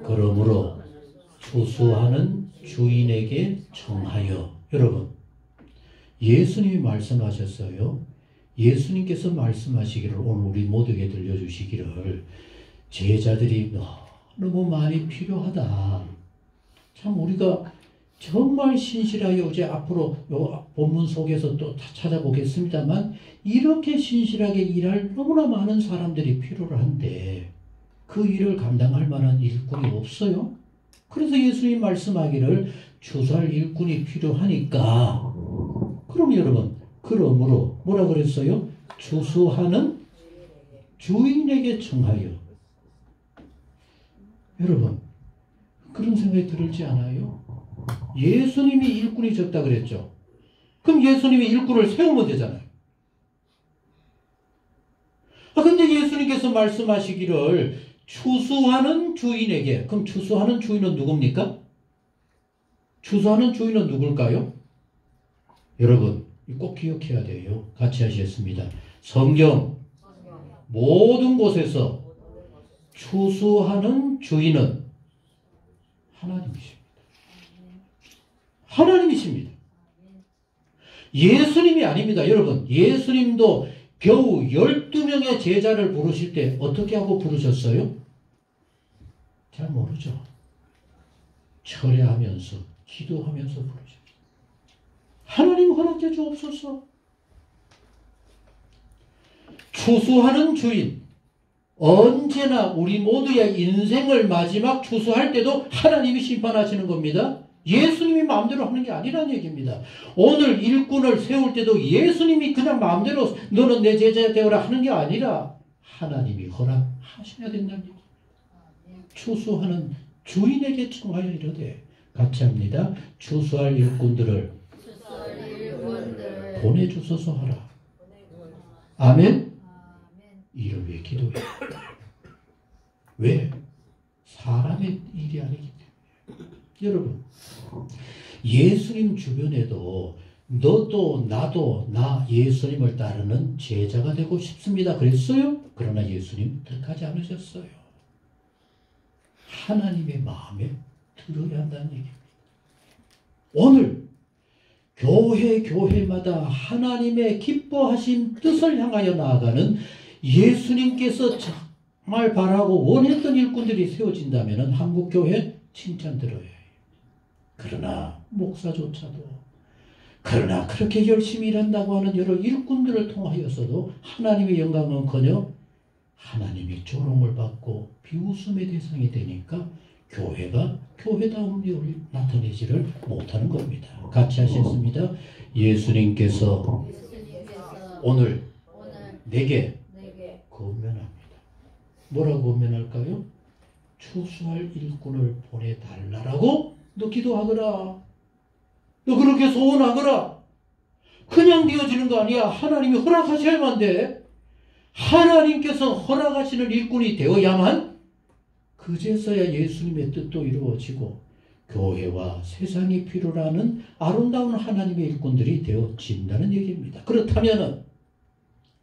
그러므로 추수하는 주인에게 청하여. 여러분, 예수님이 말씀하셨어요. 예수님께서 말씀하시기를 오늘 우리 모두에게 들려주시기를, 제자들이 너무 많이 필요하다. 참 우리가 정말 신실하게 이제 앞으로 요 본문 속에서 또 찾아보겠습니다만, 이렇게 신실하게 일할 너무나 많은 사람들이 필요로 한데 그 일을 감당할 만한 일꾼이 없어요. 그래서 예수님이 말씀하기를 추수할 일꾼이 필요하니까, 그럼 여러분, 그러므로 뭐라 그랬어요? 추수하는 주인에게 청하여. 여러분, 그런 생각이 들지 않아요? 예수님이 일꾼이 적다 그랬죠. 그럼 예수님이 일꾼을 세우면 되잖아요. 근데 예수님께서 말씀하시기를 추수하는 주인에게. 그럼 추수하는 주인은 누굽니까? 추수하는 주인은 누굴까요? 여러분, 꼭 기억해야 돼요. 같이 하시겠습니다. 성경 모든 곳에서 추수하는 주인은 하나님이십니다. 하나님이십니다. 예수님이 아닙니다. 여러분, 예수님도 겨우 12명의 제자를 부르실 때 어떻게 하고 부르셨어요? 잘 모르죠. 철회하면서 기도하면서 부르셨죠. 하나님 허락해 주옵소서. 추수하는 주인, 언제나 우리 모두의 인생을 마지막 추수할 때도 하나님이 심판하시는 겁니다. 예수님이 마음대로 하는 게 아니라는 얘기입니다. 오늘 일꾼을 세울 때도 예수님이 그냥 마음대로 너는 내 제자 되어라 하는 게 아니라 하나님이 허락하셔야 된다는 얘기입니다. 추수하는 주인에게 청하여 이르되, 같이 합니다. 추수할 일꾼들을 보내주소서 하라. 아멘. 이를 왜 기도해요? 왜? 사람의 일이 아니기 때문에. 여러분, 예수님 주변에도 너도 나도 나 예수님을 따르는 제자가 되고 싶습니다. 그랬어요? 그러나 예수님 택하지 않으셨어요. 하나님의 마음에 들어야 한다는 얘기입니다. 오늘 교회마다 하나님의 기뻐하신 뜻을 향하여 나아가는 예수님께서 정말 바라고 원했던 일꾼들이 세워진다면 한국교회 칭찬 들어야 해요. 그러나 목사조차도, 그러나 그렇게 열심히 일한다고 하는 여러 일꾼들을 통하여서도 하나님의 영광은커녕 하나님이 조롱을 받고 비웃음의 대상이 되니까 교회가 교회다운 율을 나타내지를 못하는 겁니다. 같이 하셨습니다. 예수님께서 오늘 내게 권면합니다. 뭐라고 권면할까요? 추수할 일꾼을 보내달라고 너 기도하거라. 너 그렇게 소원하거라. 그냥 되어지는 거 아니야. 하나님이 허락하셔야만 돼. 하나님께서 허락하시는 일꾼이 되어야만 그제서야 예수님의 뜻도 이루어지고 교회와 세상이 필요로 하는 아름다운 하나님의 일꾼들이 되어진다는 얘기입니다. 그렇다면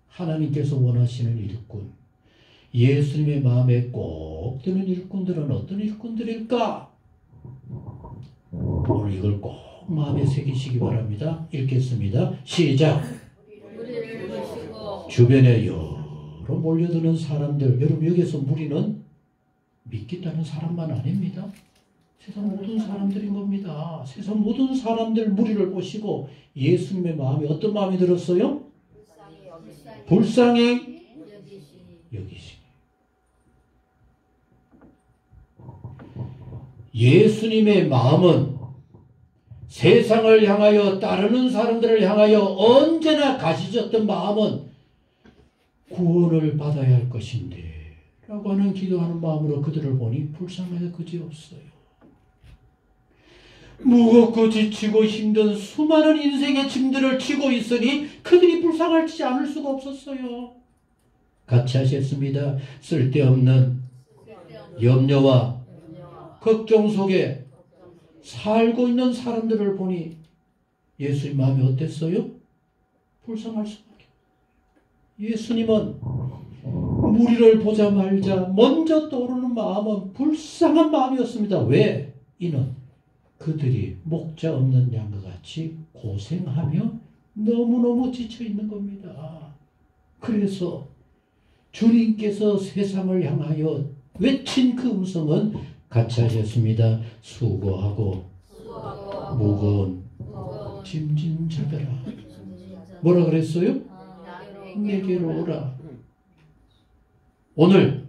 하나님께서 원하시는 일꾼, 예수님의 마음에 꼭 드는 일꾼들은 어떤 일꾼들일까? 오늘 이걸 꼭 마음에 새기시기 바랍니다. 읽겠습니다. 시작. 주변에 여러 몰려드는 사람들, 여러분 여기서 무리는 믿겠다는 사람만 아닙니다. 세상 모든 사람들인 겁니다. 세상 모든 사람들 무리를 보시고 예수님의 마음에 어떤 마음이 들었어요? 불쌍히 여기시기. 예수님의 마음은 세상을 향하여 따르는 사람들을 향하여 언제나 가시졌던 마음은 구원을 받아야 할 것인데 라고 하는 기도하는 마음으로 그들을 보니 불쌍하여 그지없어요. 무겁고 지치고 힘든 수많은 인생의 짐들을 지고 있으니 그들이 불쌍하지 않을 수가 없었어요. 같이 하셨습니다. 쓸데없는 염려와 걱정 속에 살고 있는 사람들을 보니 예수님 마음이 어땠어요? 불쌍할 수밖에. 예수님은 무리를 보자마자 먼저 떠오르는 마음은 불쌍한 마음이었습니다. 왜? 이는 그들이 목자 없는 양과 같이 고생하며 너무너무 지쳐 있는 겁니다. 그래서 주님께서 세상을 향하여 외친 그 음성은 같이 하셨습니다. 수고하고 무거운 짐진 자들아. 뭐라 그랬어요? 내게로 오라. 오늘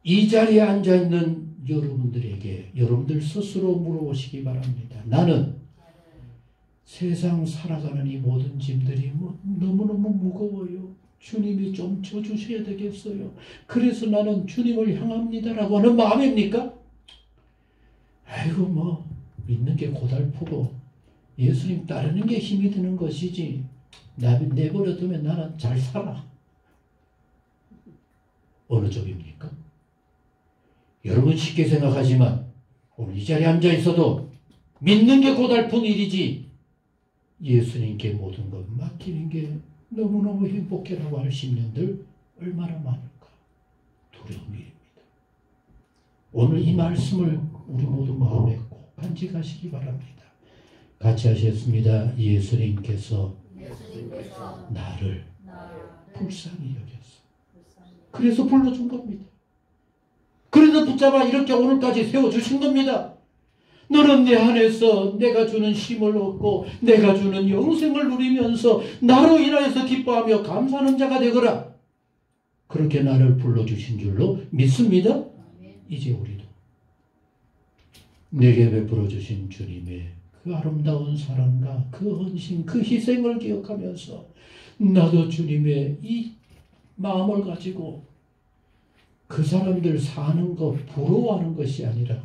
이 자리에 앉아있는 여러분들에게 여러분들 스스로 물어보시기 바랍니다. 나는 세상 살아가는 이 모든 짐들이 너무너무 무거워요. 주님이 좀 져주셔야 되겠어요. 그래서 나는 주님을 향합니다라고 하는 마음입니까? 아이고 믿는 게 고달프고 예수님 따르는 게 힘이 드는 것이지 내버려두면 나는 잘 살아. 어느 쪽입니까? 여러분 쉽게 생각하지만 오늘 이 자리에 앉아 있어도 믿는 게 고달픈 일이지 예수님께 모든 것 맡기는 게 너무너무 행복해라고 할 신령들 얼마나 많을까? 두려운 일입니다. 오늘 이 말씀을 우리 모두 마음에 꼭 간직하시기 바랍니다. 같이 하셨습니다. 예수님께서 나를 불쌍히 여겼어. 그래서 불러준 겁니다. 그래서 붙잡아 이렇게 오늘까지 세워주신 겁니다. 너는 내 안에서 내가 주는 힘을 얻고 내가 주는 영생을 누리면서 나로 인하여서 기뻐하며 감사하는 자가 되거라. 그렇게 나를 불러주신 줄로 믿습니다. 이제 우리도 내게 베풀어 주신 주님의 그 아름다운 사랑과 그 헌신, 그 희생을 기억하면서 나도 주님의 이 마음을 가지고 그 사람들 사는 것 부러워하는 것이 아니라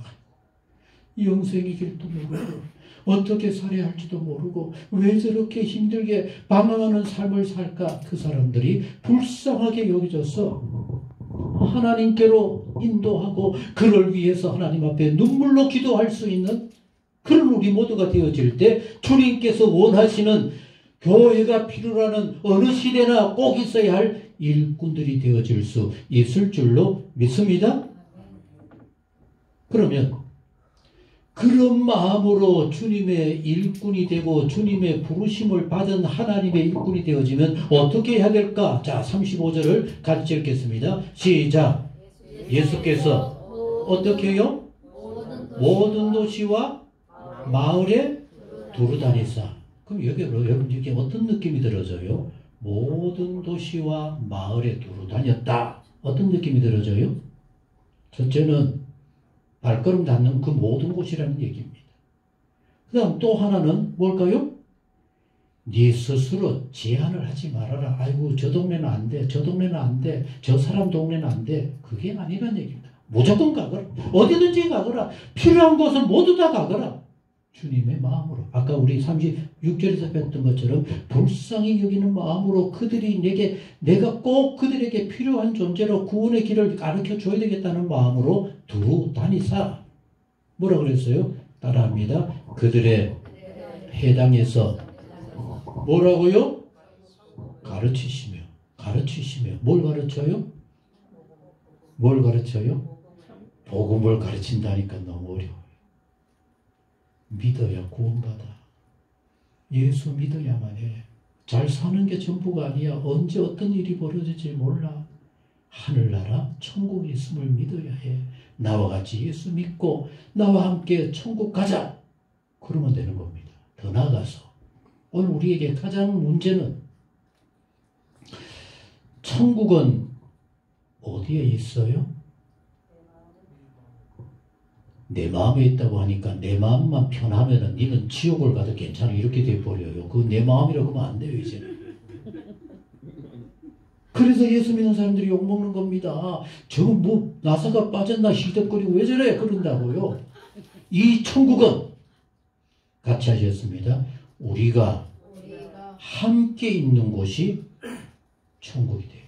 영생의 길도 모르고 어떻게 살아야 할지도 모르고 왜 저렇게 힘들게 방황하는 삶을 살까. 그 사람들이 불쌍하게 여겨져서 하나님께로 인도하고 그를 위해서 하나님 앞에 눈물로 기도할 수 있는 그런 우리 모두가 되어질 때 주님께서 원하시는 교회가 필요로 어느 시대나 꼭 있어야 할 일꾼들이 되어질 수 있을 줄로 믿습니다. 그러면 그런 마음으로 주님의 일꾼이 되고 주님의 부르심을 받은 하나님의 일꾼이 되어지면 어떻게 해야 될까? 자, 35절을 같이 읽겠습니다. 시작. 예수께서 어떻게 해요? 모든 도시와 마을에 두루 다니사. 그럼 여러분 이게 어떤 느낌이 들어져요? 모든 도시와 마을에 두루 다녔다. 어떤 느낌이 들어져요? 첫째는 발걸음 닿는 그 모든 곳이라는 얘기입니다. 그 다음 또 하나는 뭘까요? 네 스스로 제한을 하지 말아라. 아이고 저 동네는 안 돼. 저 동네는 안 돼. 저 사람 동네는 안 돼. 그게 아니란 얘기입니다. 무조건 가거라. 어디든지 가거라. 필요한 곳은 모두 다 가거라. 주님의 마음으로. 아까 우리 36절에서 배웠던 것처럼 불쌍히 여기는 마음으로 그들이 내가 꼭 그들에게 필요한 존재로 구원의 길을 가르쳐 줘야 되겠다는 마음으로 두루 다니사. 뭐라 그랬어요? 따라합니다. 그들의 해당에서 뭐라고요? 가르치시며. 뭘 가르쳐요? 뭘 가르쳐요? 복음을 가르친다니까 너무 어려워. 믿어야 구원받아. 예수 믿어야만 해. 잘 사는 게 전부가 아니야. 언제 어떤 일이 벌어질지 몰라. 하늘나라 천국이 있음을 믿어야 해. 나와 같이 예수 믿고 나와 함께 천국 가자. 그러면 되는 겁니다. 더 나아가서 오늘 우리에게 가장 문제는 천국은 어디에 있어요? 내 마음에 있다고 하니까 내 마음만 편하면은 니는 지옥을 가도 괜찮아 이렇게 돼버려요. 그거 내 마음이라고 하면 안 돼요 이제는. 그래서 예수 믿는 사람들이 욕먹는 겁니다. 저거 뭐 나사가 빠졌나 희덕거리고 왜 저래 그런다고요. 이 천국은 같이 하셨습니다. 우리가 함께 있는 곳이 천국이 돼요.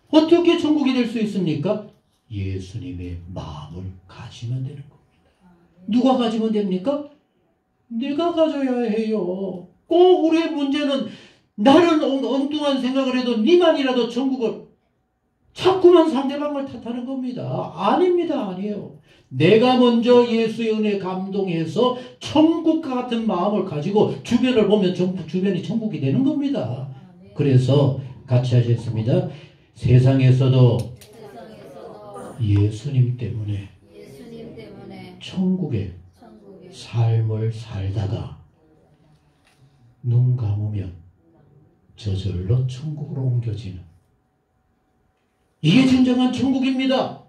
어떻게 천국이 될 수 있습니까? 예수님의 마음을 가지면 되는 겁니다. 누가 가지면 됩니까? 내가 가져야 해요. 꼭 우리의 문제는 나는 엉뚱한 생각을 해도 니만이라도 천국을 자꾸만 상대방을 탓하는 겁니다. 아닙니다. 아니에요. 내가 먼저 예수의 은혜에 감동해서 천국과 같은 마음을 가지고 주변을 보면 주변이 천국이 되는 겁니다. 그래서 같이 하셨습니다. 세상에서도 예수님 때문에 천국의 삶을 살다가 눈 감으면 저절로 천국으로 옮겨지는 이게 진정한 천국입니다.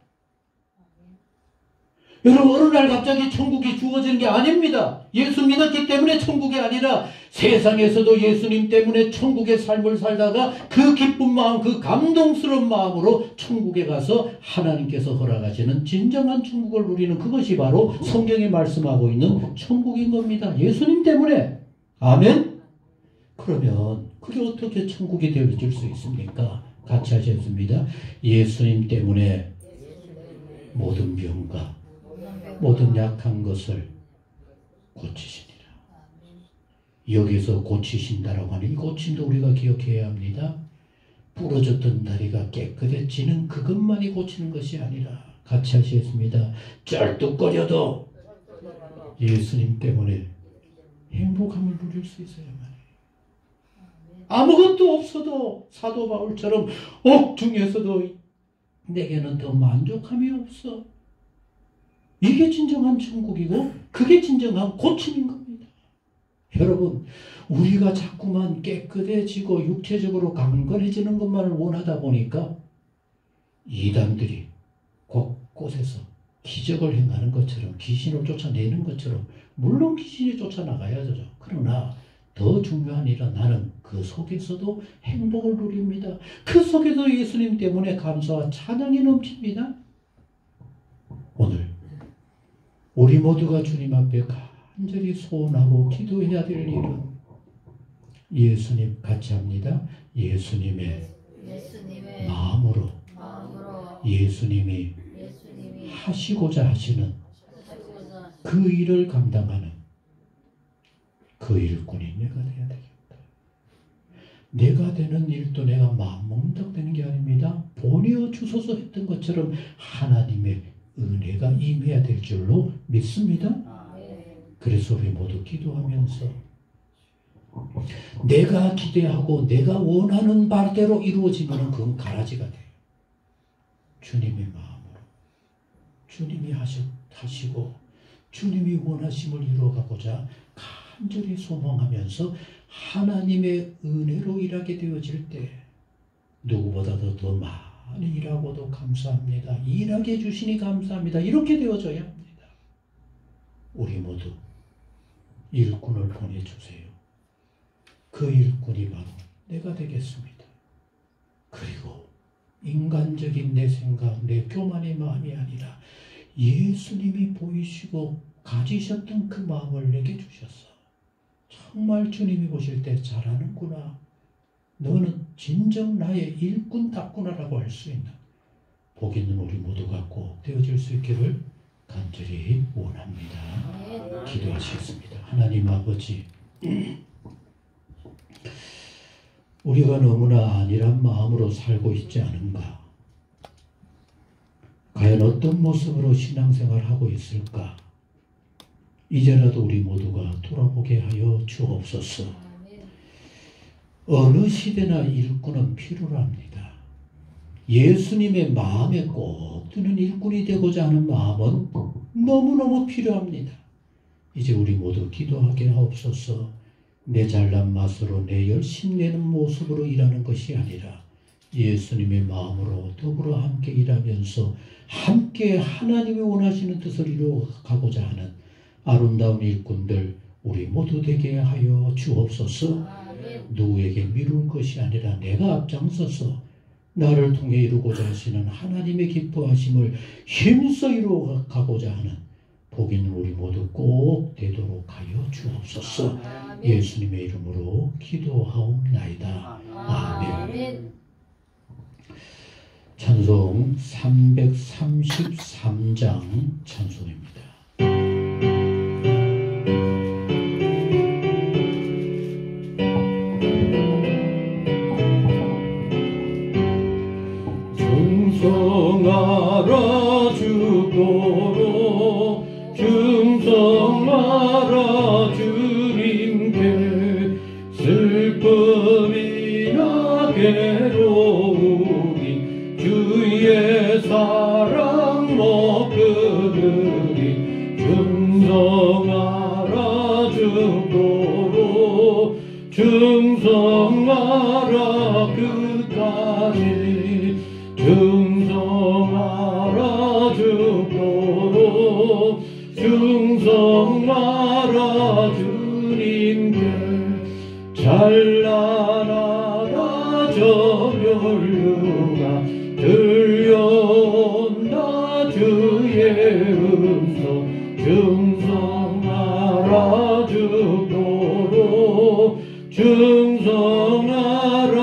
여러분 어느 날 갑자기 천국이 주어지는 게 아닙니다. 예수 믿었기 때문에 천국이 아니라 세상에서도 예수님 때문에 천국의 삶을 살다가 그 기쁜 마음, 그 감동스러운 마음으로 천국에 가서 하나님께서 허락하시는 진정한 천국을 누리는 그것이 바로 성경에 말씀하고 있는 천국인 겁니다. 예수님 때문에. 아멘? 그러면 그게 어떻게 천국이 되어질 수 있습니까? 같이 하셨습니다. 예수님 때문에 모든 병과 모든 약한 것을 고치시니라. 여기서 고치신다라고 하는 이 고침도 우리가 기억해야 합니다. 부러졌던 다리가 깨끗해지는 그것만이 고치는 것이 아니라 같이 하시겠습니다. 쩔뚝거려도 예수님 때문에 행복함을 누릴 수 있어야만 해요. 아무것도 없어도 사도 바울처럼 옥중에서도 내게는 더 만족함이 없어. 이게 진정한 천국이고 그게 진정한 고침인 겁니다. 여러분, 우리가 자꾸만 깨끗해지고 육체적으로 강건해지는 것만을 원하다 보니까 이단들이 곳곳에서 기적을 행하는 것처럼, 귀신을 쫓아내는 것처럼, 물론 귀신이 쫓아나가야죠. 그러나 더 중요한 일은 나는 그 속에서도 행복을 누립니다. 그 속에서 예수님 때문에 감사와 찬양이 넘칩니다. 오늘 우리 모두가 주님 앞에 간절히 소원하고 기도해야 될 일은 예수님 같이 합니다. 예수님의 마음으로 예수님이 하시고자 하시는 그 일을 감당하는 그 일꾼이 내가 되어야 되겠다. 내가 되는 일도 내가 마음먹는다고 되는 게 아닙니다. 본이어 주소서 했던 것처럼 하나님의 은혜가 임해야 될 줄로 믿습니다. 그래서 우리 모두 기도하면서 내가 기대하고 내가 원하는 바대로 이루어지면 그건 가라지가 돼요. 주님의 마음으로 주님이 하시고 주님이 원하심을 이루어가고자 간절히 소망하면서 하나님의 은혜로 일하게 되어질 때 누구보다도 더 많이 일하고도 감사합니다. 일하게 해주시니 감사합니다. 이렇게 되어져야 합니다. 우리 모두 일꾼을 보내주세요. 그 일꾼이 바로 내가 되겠습니다. 그리고 인간적인 내 생각, 내 교만의 마음이 아니라 예수님이 보이시고 가지셨던 그 마음을 내게 주셨어. 정말 주님이 보실 때 잘하는구나. 너는 진정 나의 일꾼답구나라고 할 수 있는 복 있는 우리 모두가 꼭 되어질 수 있기를 간절히 원합니다. 기도하시겠습니다. 하나님 아버지, 우리가 너무나 안일한 마음으로 살고 있지 않은가? 과연 어떤 모습으로 신앙생활을 하고 있을까? 이제라도 우리 모두가 돌아보게 하여 주옵소서. 어느 시대나 일꾼은 필요합니다. 예수님의 마음에 꼭 드는 일꾼이 되고자 하는 마음은 너무너무 필요합니다. 이제 우리 모두 기도하게 하옵소서. 내 잘난 맛으로 내 열심 내는 모습으로 일하는 것이 아니라 예수님의 마음으로 더불어 함께 일하면서 함께 하나님이 원하시는 뜻을 이루어가고자 하는 아름다운 일꾼들 우리 모두 되게 하여 주옵소서. 누구에게 미룰 것이 아니라 내가 앞장서서 나를 통해 이루고자 하시는 하나님의 기뻐하심을 힘써 이루어가고자 하는 복 있는 우리 모두 꼭 되도록 하여 주옵소서. 예수님의 이름으로 기도하옵나이다. 아멘. 찬송 333장 찬송입니다. 충성하라 주도록 충성하라 주님께 슬픔이나 괴로움이 주의 사랑 못 끊으리 충성하라 주도록 충성하라 끝까지 충성하라 죽도록 충성하라 주님께 찬란하다 저 멸류가 들려온다 주의 음성 충성하라 죽도록 충성하라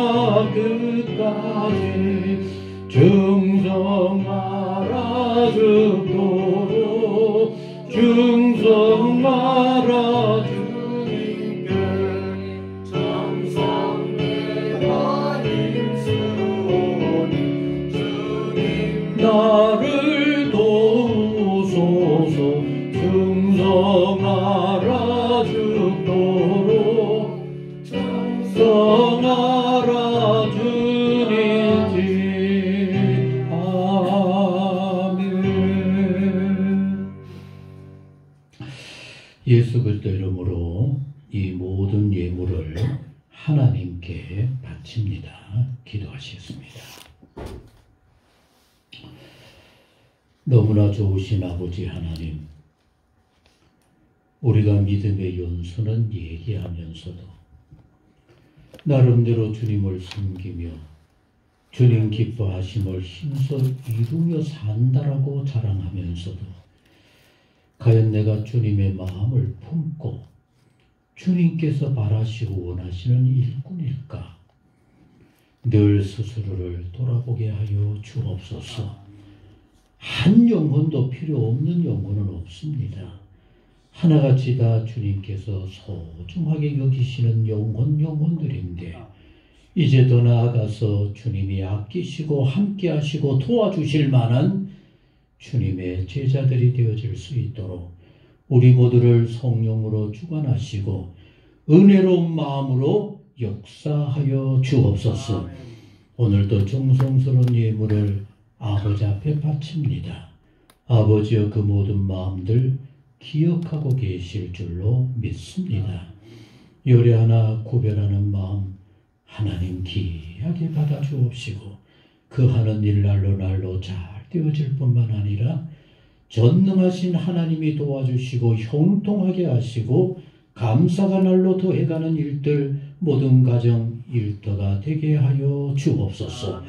끝까지 충성하라 죽도록 충성하라 주님께 정성내와 힘쓰오니 주님 나를 도우소서 충성하라 죽도록 충성하라 예수 그리스도 이름으로 이 모든 예물을 하나님께 바칩니다. 기도하시겠습니다. 너무나 좋으신 아버지 하나님, 우리가 믿음의 연수는 얘기하면서도 나름대로 주님을 섬기며 주님 기뻐하심을 힘써 이루며 산다라고 자랑하면서도 과연 내가 주님의 마음을 품고 주님께서 바라시고 원하시는 일꾼일까? 늘 스스로를 돌아보게 하여 주옵소서. 한 영혼도 필요 없는 영혼은 없습니다. 하나같이 다 주님께서 소중하게 여기시는 영혼들인데 이제 더 나아가서 주님이 아끼시고 함께 하시고 도와주실 만한 주님의 제자들이 되어질 수 있도록 우리 모두를 성령으로 주관하시고 은혜로운 마음으로 역사하여 주옵소서. 오늘도 정성스러운 예물을 아버지 앞에 바칩니다. 아버지여 그 모든 마음들 기억하고 계실 줄로 믿습니다. 요리하나 구별하는 마음 하나님 귀하게 받아 주옵시고 그 하는 일 날로 잘 되어질 뿐만 아니라 전능하신 하나님이 도와주시고 형통하게 하시고 감사가 날로 더해가는 일들 모든 가정 일터가 되게 하여 주옵소서.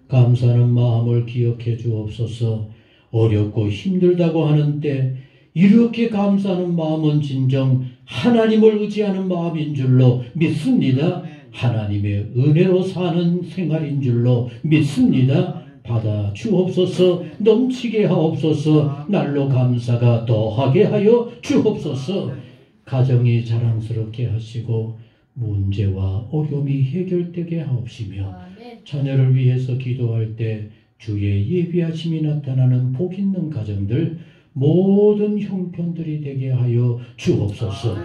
감사하는 마음을 기억해 주옵소서. 어렵고 힘들다고 하는 때 이렇게 감사하는 마음은 진정 하나님을 의지하는 마음인 줄로 믿습니다. 하나님의 은혜로 사는 생활인 줄로 믿습니다. 받아 주옵소서. 넘치게 하옵소서. 날로 감사가 더하게 하여 주옵소서. 가정이 자랑스럽게 하시고 문제와 어려움이 해결되게 하옵시며 자녀를 위해서 기도할 때 주의 예비하심이 나타나는 복 있는 가정들 모든 형편들이 되게 하여 주옵소서.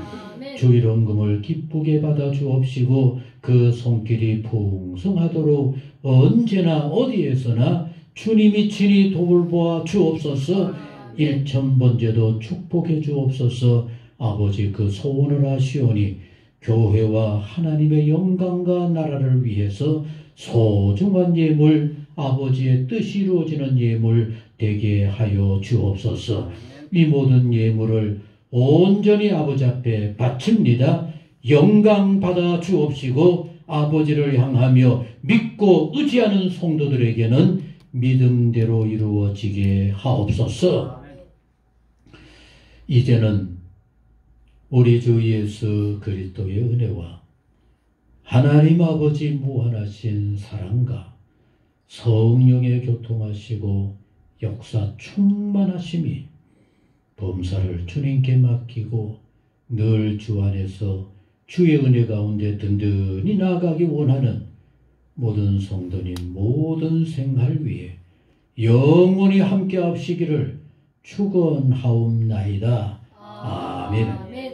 주 이런금을 기쁘게 받아 주옵시고 그 손길이 풍성하도록 언제나 어디에서나 주님이 친히 돌보아 주옵소서. 일천번제도 축복해 주옵소서. 아버지 그 소원을 하시오니 교회와 하나님의 영광과 나라를 위해서 소중한 예물 아버지의 뜻이 이루어지는 예물 되게 하여 주옵소서. 이 모든 예물을 온전히 아버지 앞에 바칩니다. 영광 받아 주옵시고 아버지를 향하며 믿고 의지하는 성도들에게는 믿음대로 이루어지게 하옵소서. 이제는 우리 주 예수 그리스도의 은혜와 하나님 아버지 무한하신 사랑과 성령의 교통하시고 역사 충만하심이 범사를 주님께 맡기고 늘 주 안에서 주의 은혜 가운데 든든히 나아가기 원하는 모든 성도님 모든 생활 위에 영원히 함께 하시기를 축원하옵나이다. 아멘.